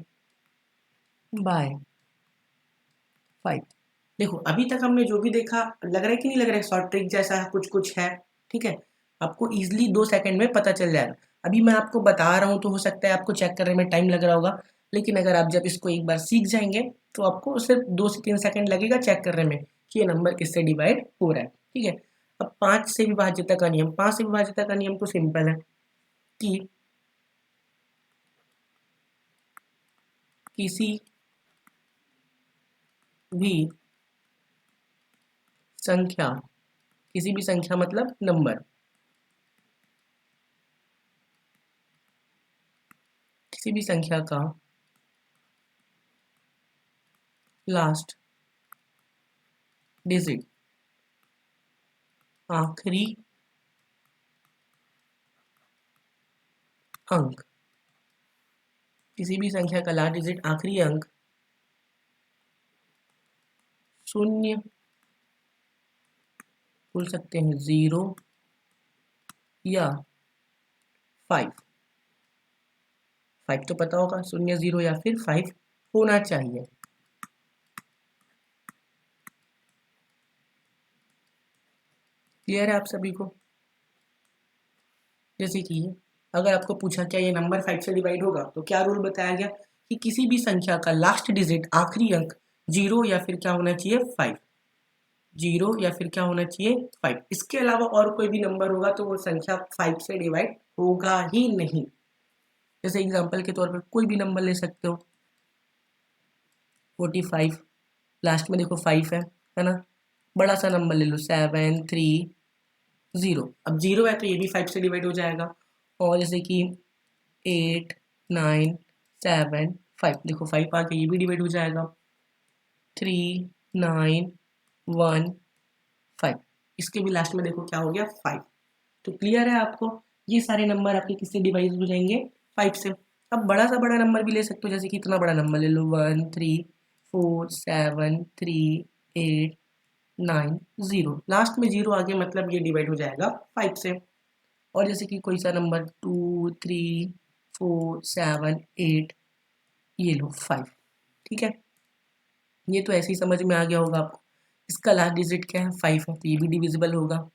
by 5। देखो अभी तक हमने जो भी देखा, लग रहा है कि नहीं लग रहा है, शॉर्ट ट्रिक जैसा कुछ कुछ है, ठीक है। आपको इजीली 2 सेकंड में पता चल जाएगा। अभी मैं आपको बता रहा हूँ तो हो सकता है आपको चेक करने में टाइम लग रहा होगा, लेकिन अगर आप जब इसको एक बार सीख जाएंगे तो आपको सिर्फ 2 से 3 सेकंड लगेगा चेक करने में कि ये नंबर किससे डिवाइड हो रहा है, ठीक है। अब 5 से विभाज्यता का नियम, 5 से विभाज्यता का नियम तो सिंपल है कि किसी भी संख्या, किसी भी संख्या मतलब नंबर, किसी भी संख्या का लास्ट डिजिट, आखिरी अंक, किसी भी संख्या का लास्ट डिजिट आखिरी अंक शून्य, बोल सकते हैं 0 या 5। 5 तो पता होगा, 0 0 या फिर 5 होना चाहिए। क्लियर है आप सभी को। जैसे कि अगर आपको पूछा क्या ये नंबर 5 से डिवाइड होगा, तो क्या रूल बताया गया कि किसी भी संख्या का लास्ट डिजिट आखिरी अंक 0 या फिर क्या होना चाहिए 5, 0 या फिर क्या होना चाहिए 5। इसके अलावा और कोई भी नंबर होगा तो वो संख्या 5 से डिवाइड होगा ही नहीं। जैसे एग्जांपल के तौर पर कोई भी नंबर ले सकते हो, 45 लास्ट में देखो 5 है ना। बड़ा सा नंबर ले लो 7 3 0। अब 0 है तो ये भी 5 से डिवाइड हो जाएगा। और जैसे कि 8 9 7 5, देखो 5 आ गया, ये भी डिवाइड हो जाएगा। 3 9 1 5, इसके भी लास्ट में देखो क्या हो गया 5। तो क्लियर है आपको, ये सारे नंबर आपके किससे डिवाइड हो जाएंगे 5 से। अब बड़ा सा बड़ा नंबर भी ले सकते हो, जैसे कि इतना बड़ा नंबर ले लो 1 3 4 7 3 8 9 0, लास्ट में 0 आ गया मतलब ये डिवाइड हो जाएगा 5 से। और जैसे कि कोई सा नंबर 2 3 4 7 8, ये लो 5। ठीक है, ये तो ऐसे ही समझ में आ गया होगा आपको। इसका लास्ट डिजिट क्या है 5 है, तो ये भी डिविजिबल होगा।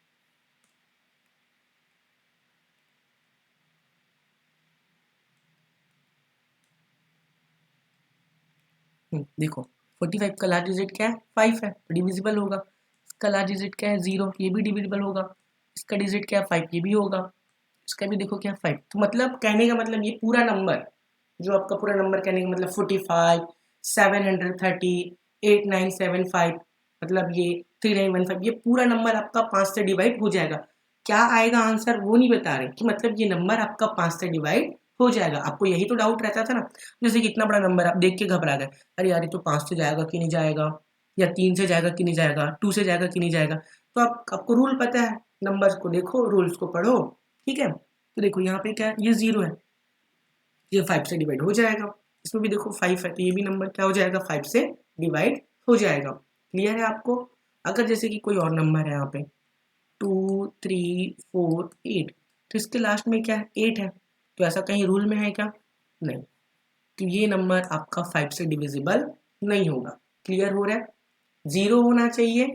देखो 45 का लास्ट डिजिट क्या है 5 है, तो डिविजिबल होगा। इसका लास्ट डिजिट क्या है 0, ये भी डिविजिबल होगा। इसका डिजिट क्या है 5, ये भी होगा। इसका भी देखो क्या 5। तो मतलब कहने का मतलब ये पूरा नंबर, जो आपका पूरा नंबर कहने का मतलब 45 730 8975, मतलब ये 3915, ये पूरा नंबर आपका 5 से डिवाइड हो जाएगा। क्या आएगा आंसर वो नहीं बता रहे, कि मतलब ये नंबर आपका 5 से डिवाइड हो जाएगा। आपको यही तो डाउट रहता था ना, जैसे कि इतना बड़ा नंबर आप देख के घबरा गए, अरे यार ये तो 5 से जाएगा कि नहीं जाएगा, या 3 से जाएगा कि नहीं जाएगा, 2 से जाएगा कि नहीं जाएगा। तो आपको रूल पता है, नंबर्स को देखो, रूल्स को पढ़ो। ठीक है, तो देखो यहाँ पे क्या है, ये 0 है, ये 5 से डिवाइड हो जाएगा। इसमें भी देखो 5 है, तो ये भी नंबर क्या हो जाएगा 5 से डिवाइड हो जाएगा। क्लियर है आपको। अगर जैसे कि कोई और नंबर है यहाँ पे 2 3 4 8, तो इसके लास्ट में क्या है 8 है, तो ऐसा कहीं रूल में है क्या, नहीं। तो ये नंबर आपका 5 से डिविजिबल नहीं होगा। क्लियर हो रहा है, 0 होना चाहिए,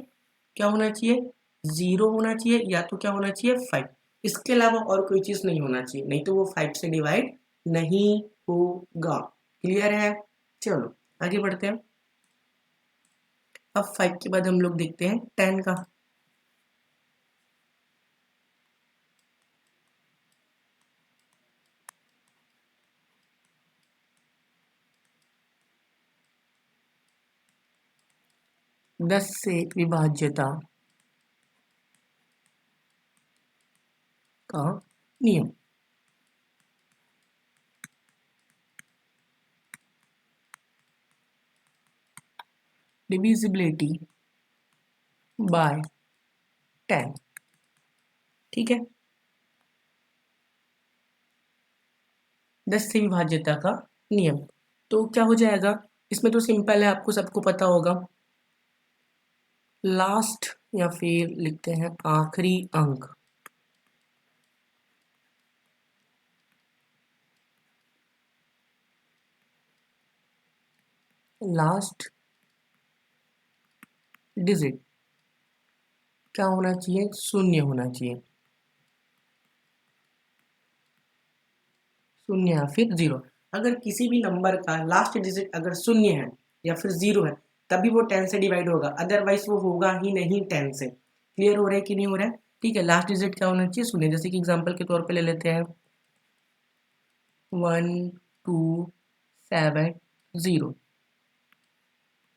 क्या होना चाहिए 0 होना चाहिए, या तो क्या होना चाहिए 5, इसके अलावा और कोई चीज़ नहीं होना चाहिए, नहीं तो वो 5 से डिवाइड नहीं होगा। क्लियर है, चलो आगे बढ़ते हैं। अब 5 के बाद हम लोग देखते हैं 10 का। दस से विभाज्यता का नियम। Divisibility bye 10। ठीक है, 10 से विभाज्यता का नियम। तो क्या हो जाएगा, इसमें तो सिंपल है, आपको सबको पता होगा। लास्ट या फिर लिखते हैं आखिरी अंक, लास्ट डिजिट क्या होना चाहिए, शून्य होना चाहिए, शून्य या फिर 0। अगर किसी भी नंबर का लास्ट डिजिट अगर शून्य है या फिर 0 है, तभी वो 10 से डिवाइड होगा, अदरवाइज वो होगा ही नहीं 10 से। क्लियर हो रहा है कि नहीं हो रहा है। ठीक है, लास्ट डिजिट क्या होना चाहिए शून्य। जैसे कि एग्जांपल के तौर पे ले लेते हैं 1 2 7 0,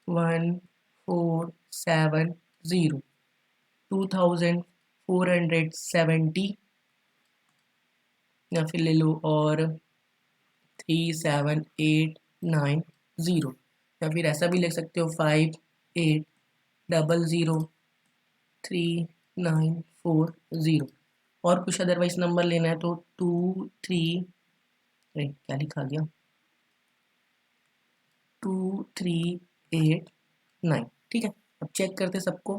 1 4 7 0, 2470, या फिर ले लो और 37890, या फिर ऐसा भी लिख सकते हो 58003940। और कुछ अदरवाइज नंबर लेना है तो 2 3, क्या लिखा गया 2389। ठीक है, अब चेक करते सबको।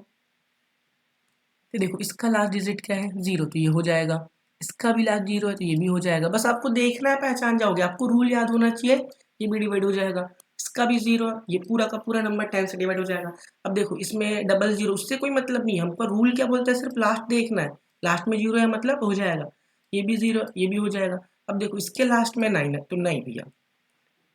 तो देखो इसका लास्ट डिजिट क्या है 0, तो ये हो जाएगा। इसका भी लास्ट 0 है तो ये भी हो जाएगा। बस आपको देखना है, पहचान जाओगे, आपको रूल याद होना चाहिए, ये भी डिवाइड हो जाएगा। इसका भी 0 है, ये पूरा का पूरा नंबर 10 से डिवाइड हो जाएगा। अब देखो इसमें डबल 0, उससे कोई मतलब नहीं है, हमको रूल क्या बोलता है, सिर्फ लास्ट देखना है, लास्ट में 0 है मतलब हो जाएगा। ये भी 0, ये भी हो जाएगा। अब देखो इसके लास्ट में 9 है, तो नहीं भैया,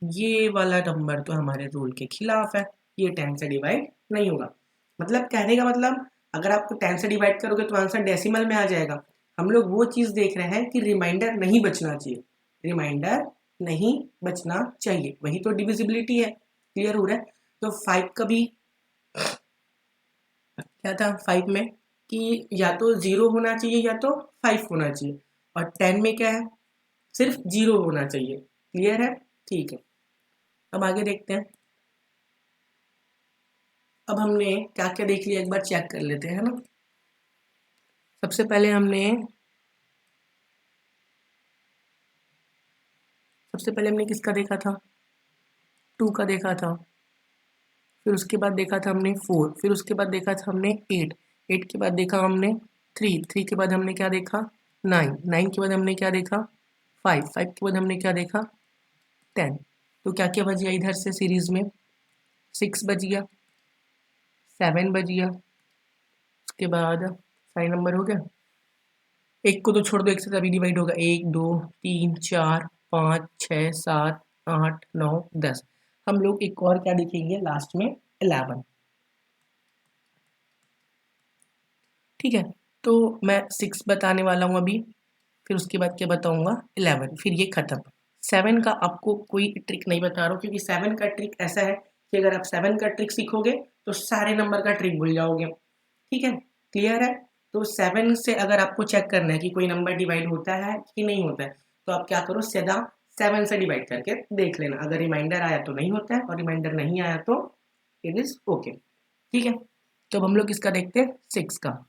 ये वाला नंबर तो हमारे रूल के खिलाफ है, ये 10 से डिवाइड नहीं होगा। मतलब कहने का मतलब, अगर आपको 10 से डिवाइड करोगे तो आंसर डेसिमल में आ जाएगा। हम लोग वो चीज़ देख रहे हैं कि रिमाइंडर नहीं बचना चाहिए, रिमाइंडर नहीं बचना चाहिए, वही तो डिविजिबिलिटी है। क्लियर हो रहा है। तो 5 का भी क्या था 5 में कि या तो 0 होना चाहिए या तो 5 होना चाहिए, और 10 में क्या है, सिर्फ 0 होना चाहिए। क्लियर है? ठीक है, अब आगे देखते हैं। अब हमने क्या क्या देख लिया, एक बार चेक कर लेते हैं, है ना। सबसे पहले हमने किसका देखा था, 2 का देखा था। फिर उसके बाद देखा था हमने 4, फिर उसके बाद देखा था हमने 8, 8 के बाद देखा हमने 3, 3 के बाद हमने क्या देखा 9, 9 के बाद हमने क्या देखा 5, 5 के बाद हमने क्या देखा 10। तो क्या क्या बच गया इधर से सीरीज में, 6 बच गया, 7 बच गया, उसके बाद साइन नंबर हो गया। एक को तो छोड़ दो, एक से तभी डिवाइड होगा, 1 2 3 4 5 6 7 8 9 10। हम लोग एक और क्या देखेंगे लास्ट में, 11। ठीक है, तो मैं 6 बताने वाला हूँ अभी, फिर उसके बाद क्या बताऊंगा 11, फिर ये खत्म। 7 का आपको कोई ट्रिक नहीं बता रहा हूँ, क्योंकि 7 का ट्रिक ऐसा है कि अगर आप 7 का ट्रिक सीखोगे तो सारे नंबर का ट्रिक भूल जाओगे। ठीक है, क्लियर है। तो 7 से अगर आपको चेक करना है कि कोई नंबर डिवाइड होता है कि नहीं होता है, तो आप क्या करो, सीधा 7 से डिवाइड करके देख लेना। अगर रिमाइंडर आया तो नहीं होता है, और रिमाइंडर नहीं आया तो इट इज ओके। ठीक है, तो अब हम लोग किसका देखते हैं, 6 का।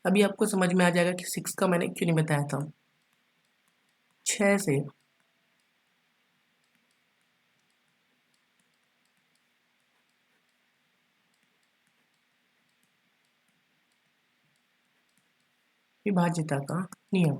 अभी आपको समझ में आ जाएगा कि 6 का मैंने क्यों नहीं बताया था। 6 से विभाज्यता का नियम।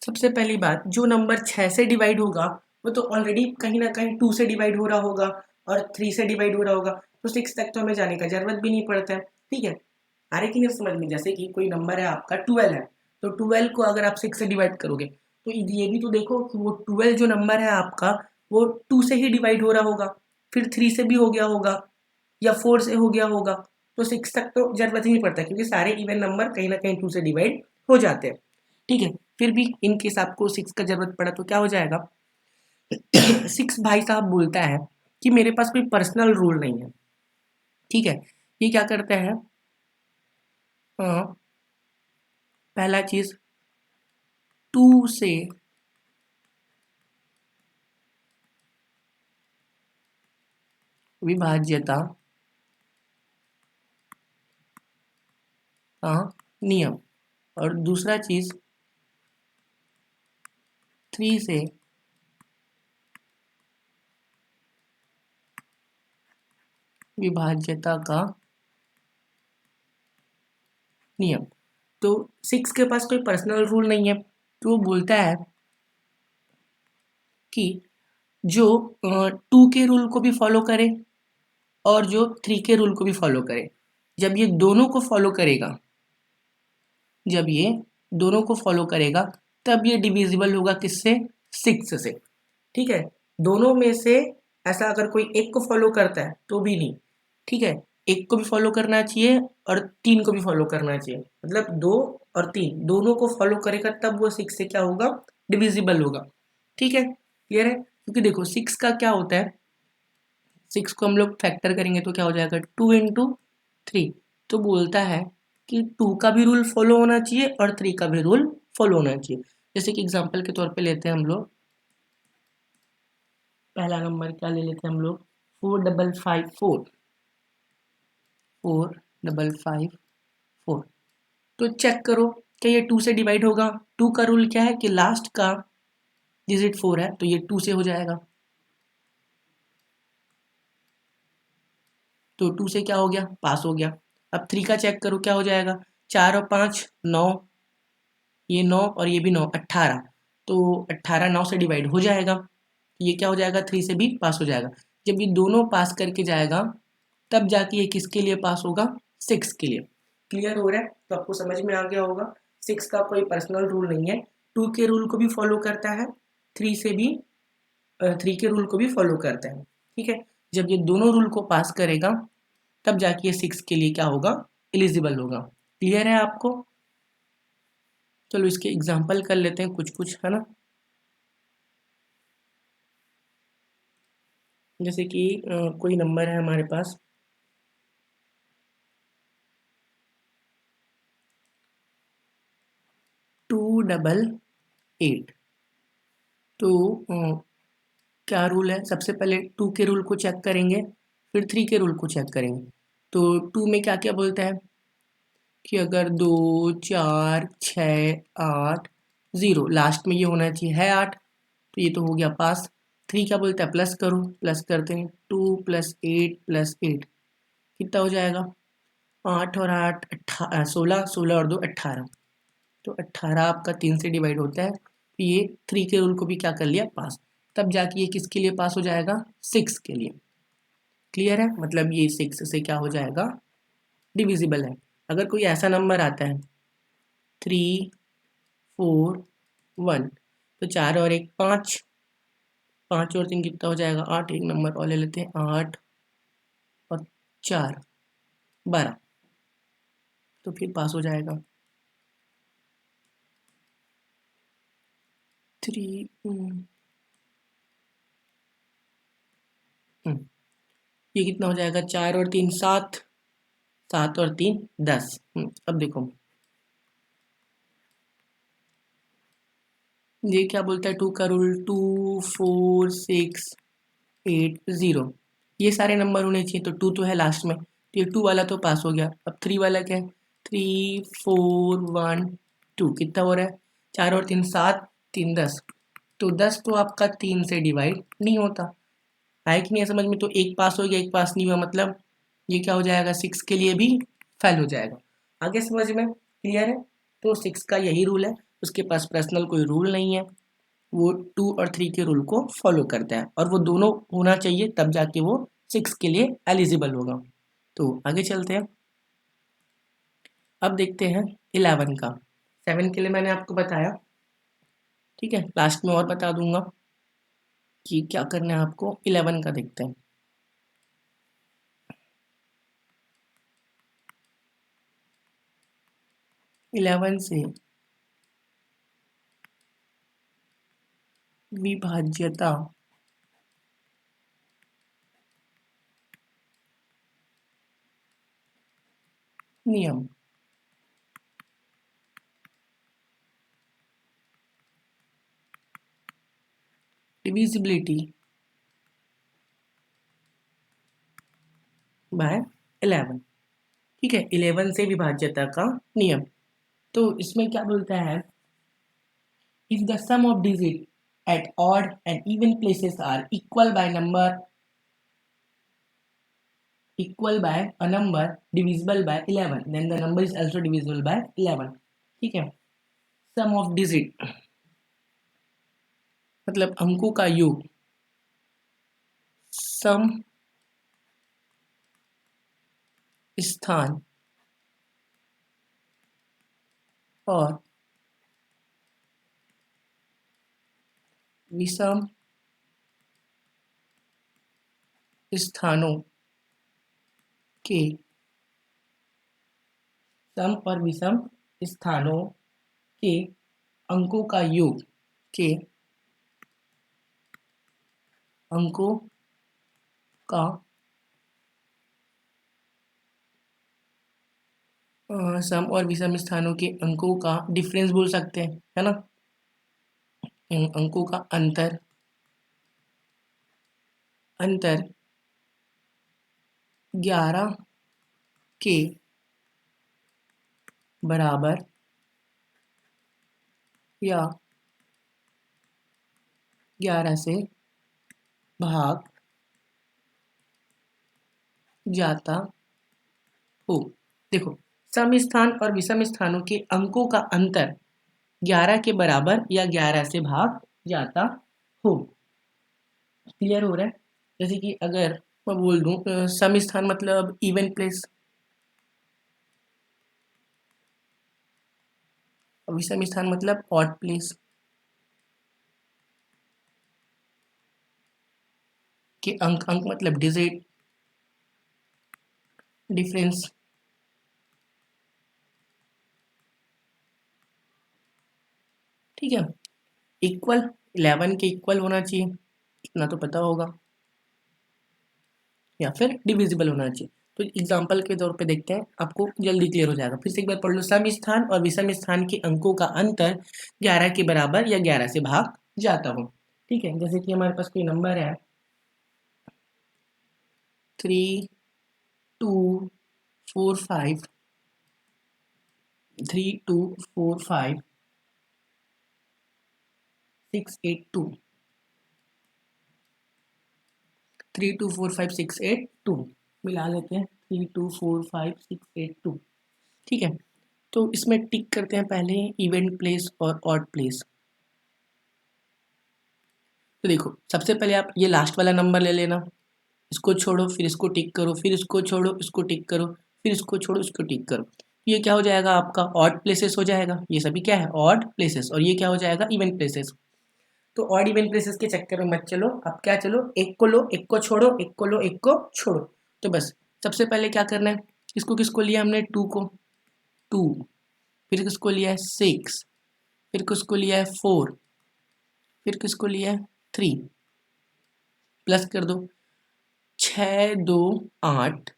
सबसे पहली बात, जो नंबर 6 से डिवाइड होगा वो तो ऑलरेडी कहीं ना कहीं 2 से डिवाइड हो रहा होगा और 3 से डिवाइड हो रहा होगा, तो 6 तक तो हमें जाने का जरूरत भी नहीं पड़ता है। ठीक है, आ रही कि नहीं समझ में। जैसे कि कोई नंबर है आपका 12 है, तो 12 को अगर आप 6 से डिवाइड करोगे तो ये भी तो देखो कि वो 12 जो नंबर है आपका वो 2 से ही डिवाइड हो रहा होगा, फिर 3 से भी हो गया होगा, या 4 से हो गया होगा, तो 6 तक तो जरूरत ही नहीं पड़ता, क्योंकि सारे इवन नंबर कहीं ना कहीं 2 से डिवाइड हो जाते हैं। ठीक है, फिर भी इन केस आपको 6 का जरूरत पड़ा तो क्या हो जाएगा, 6 भाई साहब बोलता है कि मेरे पास कोई पर्सनल रूल नहीं है। ठीक है, ये क्या करता है, पहला चीज 2 से विभाज्यता का नियम, और दूसरा चीज 3 से विभाज्यता का नियम। तो 6 के पास कोई पर्सनल रूल नहीं है, तो वो बोलता है कि जो 2 के रूल को भी फॉलो करे और जो 3 के रूल को भी फॉलो करे। जब ये दोनों को फॉलो करेगा, जब ये दोनों को फॉलो करेगा तब ये डिविजिबल होगा किससे, 6 से। ठीक है, दोनों में से ऐसा अगर कोई एक को फॉलो करता है तो भी नहीं। ठीक है, एक को भी फॉलो करना चाहिए और 3 को भी फॉलो करना चाहिए, मतलब 2 और 3 दोनों को फॉलो करेगा तब वो 6 से क्या होगा, डिविजिबल होगा। ठीक है, क्लियर है। क्योंकि देखो 6 का क्या होता है, 6 को हम लोग फैक्टर करेंगे तो क्या हो जाएगा, 2 × 3। तो बोलता है कि 2 का भी रूल फॉलो होना चाहिए और 3 का भी रूल फॉलो होना चाहिए। जैसे कि एग्जांपल के तौर पे लेते हैं हम लोग, पहला नंबर क्या ले लेते हैं हम लोग, 4554, 4554। तो चेक करो क्या ये 2 से डिवाइड होगा। 2 का रूल क्या है कि लास्ट का डिजिट 4 है, तो ये 2 से हो जाएगा। तो 2 से क्या हो गया, पास हो गया। अब 3 का चेक करो क्या हो जाएगा, 4 और 5 9, ये 9 और ये भी 9, 18। तो 18 9 से डिवाइड हो जाएगा, ये क्या हो जाएगा, 3 से भी पास हो जाएगा। जब ये दोनों पास करके जाएगा तब जाके ये किसके लिए पास होगा, 6 के लिए। क्लियर हो रहा है, तो आपको समझ में आ गया होगा 6 का कोई पर्सनल रूल नहीं है, 2 के रूल को भी फॉलो करता है, 3 के रूल को भी फॉलो करता है। ठीक है, जब ये दोनों रूल को पास करेगा तब जाके ये 6 के लिए क्या होगा, एलिजिबल होगा। क्लियर है आपको? चलो इसके एग्जाम्पल कर लेते हैं कुछ कुछ, है ना। जैसे कि कोई नंबर है हमारे पास 288। तो क्या रूल है, सबसे पहले 2 के रूल को चेक करेंगे, फिर 3 के रूल को चेक करेंगे। तो 2 में क्या क्या बोलता है कि अगर 2 4 6 8 0 लास्ट में ये होना चाहिए है 8, तो ये तो हो गया पास। 3 क्या बोलता है, प्लस करो, प्लस करते हैं 2 + 8 + 8 कितना हो जाएगा, 8 और 8 16, 16 और 2 18। तो 18 आपका 3 से डिवाइड होता है, तो ये 3 के रूल को भी क्या कर लिया, पास। तब जाके ये किसके लिए पास हो जाएगा, 6 के लिए। क्लियर है, मतलब ये 6 से क्या हो जाएगा, डिविजिबल है। अगर कोई ऐसा नंबर आता है 3 4 1, तो 4 और 1 5, 5 और 3 कितना हो जाएगा 8, एक नंबर और ले लेते हैं 8 और 4 12, तो फिर पास हो जाएगा। 3 ये कितना हो जाएगा, 4 और 3 7, 7 और 3 10। अब देखो ये क्या बोलता है, 2 का रूल, 2 4 6 8 0, ये सारे नंबर होने चाहिए, तो 2 तो है लास्ट में, तो ये 2 वाला तो पास हो गया। अब 3 वाला क्या है, 3 4 1 2 कितना हो रहा है, 4 और 3 7, 3 10, तो 10 तो आपका 3 से डिवाइड नहीं होता। आया कि नहीं है समझ में, तो एक पास हो गया, एक पास नहीं हुआ, मतलब ये क्या हो जाएगा, 6 के लिए भी फेल हो जाएगा। आगे समझ में क्लियर है? तो 6 का यही रूल है, उसके पास पर्सनल कोई रूल नहीं है, वो 2 और 3 के रूल को फॉलो करता है, और वो दोनों होना चाहिए तब जाके वो 6 के लिए एलिजिबल होगा। तो आगे चलते हैं, अब देखते हैं 11 का। 7 के लिए मैंने आपको बताया, ठीक है, लास्ट में और बता दूंगा कि क्या करना है आपको। 11 का देखते हैं। 11 से विभाज्यता नियम। Divisibility bye 11। ठीक है, 11 से विभाज्यता का नियम। तो इसमें क्या बोलता है, if the sum of digit at odd and even places are equal by a number divisible by 11, then the number is also divisible by 11। ठीक है, सम ऑफ डिजिट मतलब अंकों का योग, सम स्थान और विषम स्थानों के सम और विषम स्थानों के अंकों का योग के अंकों का सम और विषम स्थानों के अंकों का डिफरेंस बोल सकते हैं, है ना। इन अंकों का अंतर अंतर 11 के बराबर या 11 से भाग जाता हो। देखो, सम स्थान और विषम स्थानों के अंकों का अंतर 11 के बराबर या 11 से भाग जाता हो। क्लियर हो रहा है? जैसे कि अगर मैं बोल दूं सम स्थान मतलब इवन प्लेस, विषम स्थान मतलब ऑड प्लेस के अंक, अंक मतलब डिजिट, डिफरेंस, ठीक है। इक्वल 11 के इक्वल होना चाहिए, इतना तो पता होगा, या फिर डिविजिबल होना चाहिए। तो एग्जाम्पल के तौर पे देखते हैं, आपको जल्दी क्लियर हो जाएगा। फिर से एक बार पढ़ लो, सम स्थान और विषम स्थान के अंकों का अंतर 11 के बराबर या 11 से भाग जाता हो, ठीक है। जैसे कि हमारे पास कोई नंबर है 3 2 4 5 3 2 4 5 6 8 2 3 2 4 5 6 8 2 मिला लेते हैं, 3 2 4 5 6 8 2, ठीक है। तो इसमें टिक करते हैं पहले इवेंट प्लेस और ऑड प्लेस। तो देखो सबसे पहले आप ये लास्ट वाला नंबर ले लेना, इसको छोड़ो, फिर इसको टिक करो, फिर इसको छोड़ो, इसको टिक करो, फिर इसको छोड़ो, इसको टिक करो। ये क्या हो जाएगा आपका ऑड प्लेसेस हो जाएगा, ये सभी क्या है ऑड प्लेसेस, और ये क्या हो जाएगा इवेंट प्लेसेस। तो ऑड इवेंट प्लेसेस के चक्कर में मत चलो, अब क्या चलो, एक को लो, एक को छोड़ो, एक को लो, एक को छोड़ो। तो बस सबसे पहले क्या करना है, इसको किसको लिया हमने, टू को, टू, फिर किसको लिया है 6, फिर किसको लिया है 4, फिर किसको लिया है 3, प्लस कर दो, 6 2 8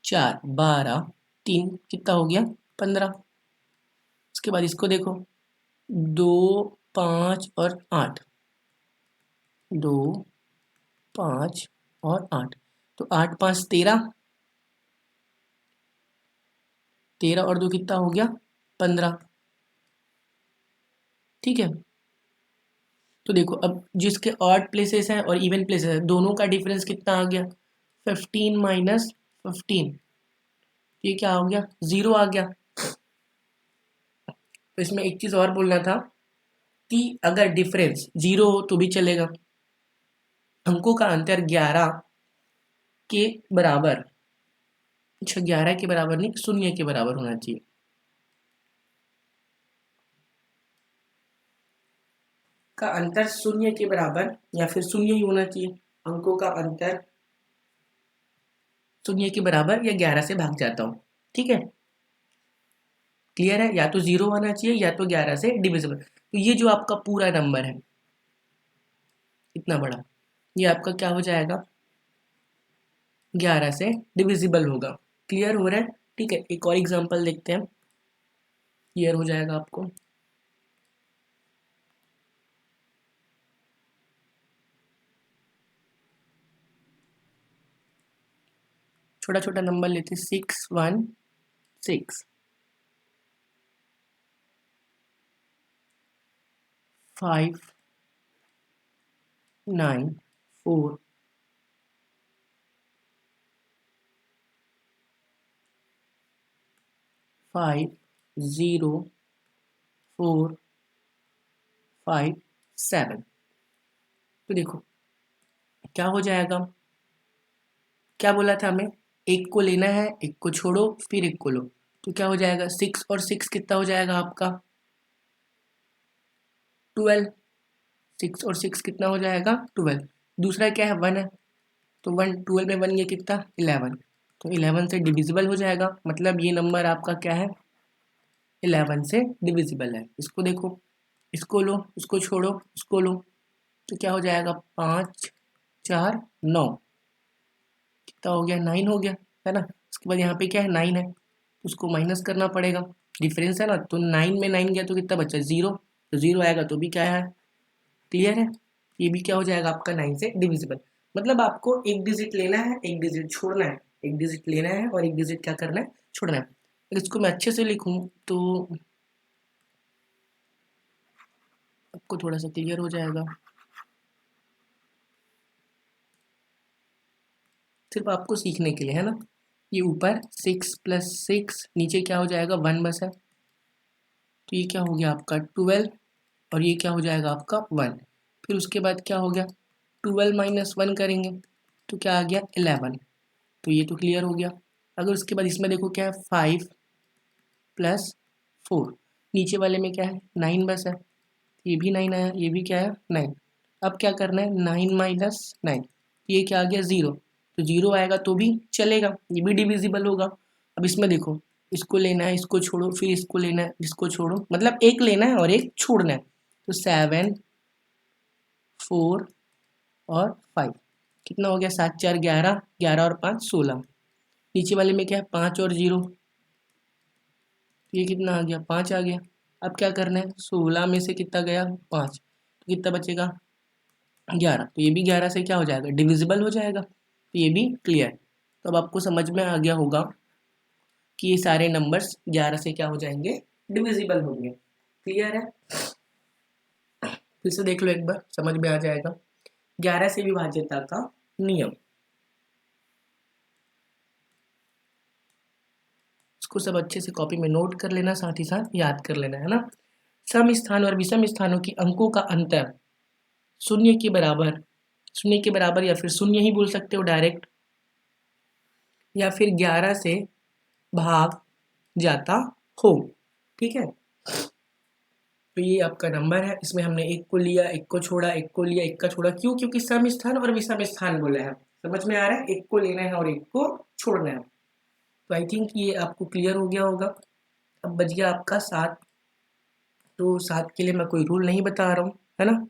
4 12 3 कितना हो गया 15। उसके बाद इसको देखो 2 5 और 8, 2 5 और 8, तो 8 5 13, 13 और 2 कितना हो गया 15, ठीक है। तो देखो अब जिसके ऑड प्लेसेस हैं और इवन प्लेसेस हैं दोनों का डिफरेंस कितना आ गया, 15 माइनस 15, ये क्या हो गया 0 आ गया। तो इसमें एक चीज और बोलना था कि अगर डिफरेंस 0 हो तो भी चलेगा, अंकों का अंतर 11 के बराबर, अच्छा 11 के बराबर नहीं, 0 के बराबर होना चाहिए। का अंतर 0 के बराबर या फिर 0 ही होना चाहिए, अंकों का अंतर 0 के बराबर या 11 से भाग जाता हूँ, ठीक है। क्लियर है, या तो 0 होना चाहिए या तो 11 से डिविजिबल। तो ये जो आपका पूरा नंबर है इतना बड़ा, ये आपका क्या हो जाएगा 11 से डिविजिबल होगा। क्लियर हो रहा है, ठीक है। एक और एग्जांपल देखते हैं, क्लियर हो जाएगा आपको। छोटा छोटा नंबर लेते 6 1 6 5 9 4 5 0 4 5 7। तो देखो क्या हो जाएगा, क्या बोला था हमें, एक को लेना है, एक को छोड़ो, फिर एक को लो। तो क्या हो जाएगा 6 और 6 कितना हो जाएगा आपका 12, 6 और 6 कितना हो जाएगा 12। दूसरा क्या है 1 है, तो 1 12 में 1 ये कितना 11, तो 11 से डिविजिबल हो जाएगा, मतलब ये नंबर आपका क्या है 11 से डिविजिबल है। इसको देखो, इसको लो, इसको छोड़ो, इसको लो, तो क्या हो जाएगा 5 4 9, कितना हो गया 9 हो गया, है ना। उसके बाद यहाँ पे क्या है 9 है, तो उसको माइनस करना पड़ेगा, डिफरेंस है ना, तो 9 में 9 गया तो कितना बचा 0, तो 0 आएगा तो भी क्या है क्लियर है, ये भी क्या हो जाएगा आपका 9 से डिविजिबल। मतलब आपको एक डिजिट लेना है, एक डिजिट छोड़ना है, एक डिजिट लेना है और एक डिजिट क्या करना है छोड़ना है। अगर इसको मैं अच्छे से लिखूं तो आपको थोड़ा सा क्लियर हो जाएगा, सिर्फ आपको सीखने के लिए है ना। ये ऊपर 6 + 6, नीचे क्या हो जाएगा 1 बस है, तो ये क्या हो गया आपका 12, और ये क्या हो जाएगा आपका 1। फिर उसके बाद क्या हो गया 12 माइनस 1 करेंगे तो क्या आ गया 11, तो ये तो क्लियर हो गया। अगर उसके बाद इसमें देखो क्या है 5 + 4, नीचे वाले में क्या है 9 बस है, ये भी 9 आया, ये भी क्या है 9। अब क्या करना है 9 माइनस 9, ये क्या आ गया 0, तो 0 आएगा तो भी चलेगा, ये भी डिविजिबल होगा। अब इसमें देखो, इसको लेना है, इसको छोड़ो, फिर इसको लेना है, इसको छोड़ो, मतलब एक लेना है और एक छोड़ना है। तो 7 4 और 5 कितना हो गया 7 4 11, 11 और 5 16। नीचे वाले में क्या है 5 और 0, ये कितना आ गया 5 आ गया। अब क्या करना है 16 में से कितना गया 5, तो कितना बचेगा 11, तो ये भी 11 से क्या हो जाएगा डिविजिबल हो जाएगा, तो ये भी क्लियर। तो अब आपको समझ में आ गया होगा कि ये सारे नंबर्स 11 से क्या हो जाएंगे डिविजिबल होंगे। क्लियर है? फिर से देख लो एक बार, समझ में आ जाएगा। 11 से विभाज्यता का नियम, इसको सब अच्छे से कॉपी में नोट कर लेना, साथ ही साथ याद कर लेना, है ना। सम स्थान और विषम स्थानों की अंकों का अंतर शून्य के बराबर, शून्य के बराबर या फिर शून्य ही बोल सकते हो डायरेक्ट, या फिर 11 से भाग जाता हो। ठीक है, तो ये आपका नंबर है, इसमें हमने एक को लिया, एक को छोड़ा, एक को लिया, एक का छोड़ा, क्यों? क्योंकि सम स्थान और विषम स्थान बोला है। समझ में आ रहा है? एक को लेना है और एक को छोड़ना है। तो आई थिंक ये आपको क्लियर हो गया होगा। अब बच गया आपका 7, तो 7 के लिए मैं कोई रूल नहीं बता रहा हूँ, है ना।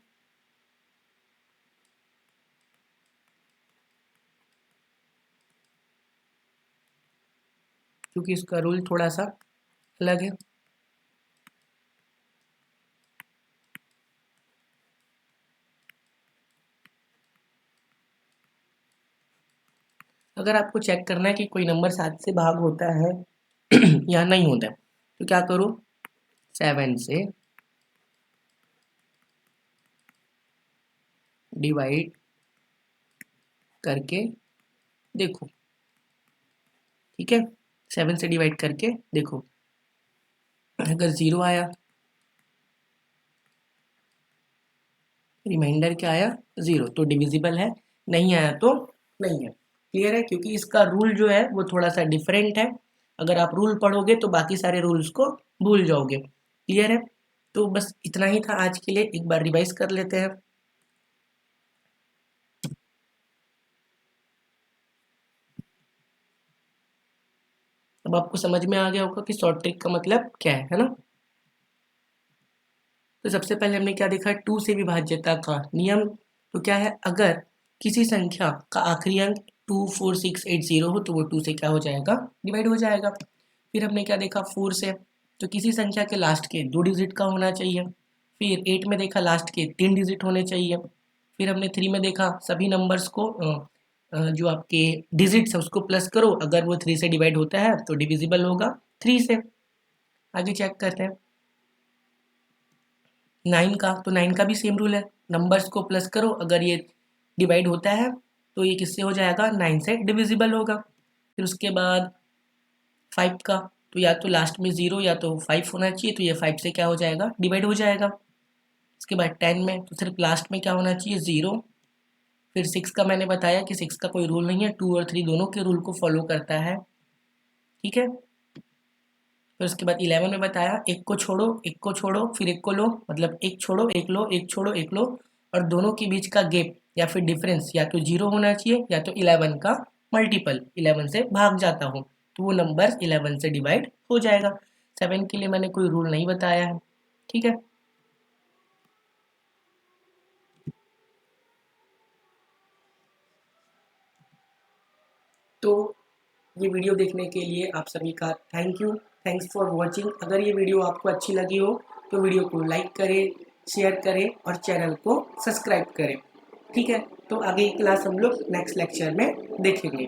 क्योंकि इसका रूल थोड़ा सा अलग है। अगर आपको चेक करना है कि कोई नंबर 7 से भाग होता है या नहीं होता है, तो क्या करो 7 से डिवाइड करके देखो। ठीक है, 7 से डिवाइड करके देखो, अगर 0 आया, रिमाइंडर क्या आया 0, तो डिविजिबल है, नहीं आया तो नहीं है। क्लियर है? क्योंकि इसका रूल जो है वो थोड़ा सा डिफरेंट है, अगर आप रूल पढ़ोगे तो बाकी सारे रूल्स को भूल जाओगे। क्लियर है? तो बस इतना ही था आज के लिए, एक बार रिवाइज कर लेते हैं। अब आपको समझ में आ गया होगा कि शॉर्ट ट्रिक का मतलब क्या है ना। तो सबसे पहले हमने क्या देखा, 2 से विभाज्यता का नियम। तो क्या है, अगर किसी संख्या का आखिरी अंक 2 4 6 8 0 हो तो वो 2 से क्या हो जाएगा डिवाइड हो जाएगा। फिर हमने क्या देखा 4 से, तो किसी संख्या के लास्ट के 2 डिजिट का होना चाहिए। फिर 8 में देखा लास्ट के 3 डिजिट होने चाहिए। फिर हमने 3 में देखा सभी नंबर्स को जो आपके डिजिट्स है उसको प्लस करो, अगर वो 3 से डिवाइड होता है तो डिविजिबल होगा 3 से। आगे चेक करते हैं 9 का, तो 9 का भी सेम रूल है, नंबर्स को प्लस करो, अगर ये डिवाइड होता है तो ये किससे हो जाएगा 9 से डिविजिबल होगा। फिर उसके बाद 5 का, तो या तो लास्ट में 0 या तो 5 होना चाहिए, तो ये 5 से क्या हो जाएगा डिवाइड हो जाएगा। उसके बाद 10 में तो सिर्फ लास्ट में क्या होना चाहिए 0। फिर 6 का मैंने बताया कि 6 का कोई रूल नहीं है, 2 और 3 दोनों के रूल को फॉलो करता है। ठीक है, फिर उसके बाद 11 में बताया एक को छोड़ो, एक को छोड़ो, फिर एक को लो, मतलब एक छोड़ो एक लो, एक छोड़ो एक लो, और दोनों के बीच का गैप या फिर डिफरेंस या तो 0 होना चाहिए या तो 11 का मल्टीपल 11 से भाग जाता हो, तो वो नंबर 11 से डिवाइड हो जाएगा। 7 के लिए मैंने कोई रूल नहीं बताया है। ठीक है, तो ये वीडियो देखने के लिए आप सभी का thank you, thanks for watching. अगर ये वीडियो आपको अच्छी लगी हो तो वीडियो को लाइक करें, शेयर करें और चैनल को सब्सक्राइब करें। ठीक है, तो आगे की क्लास हम लोग नेक्स्ट लेक्चर में देखेंगे।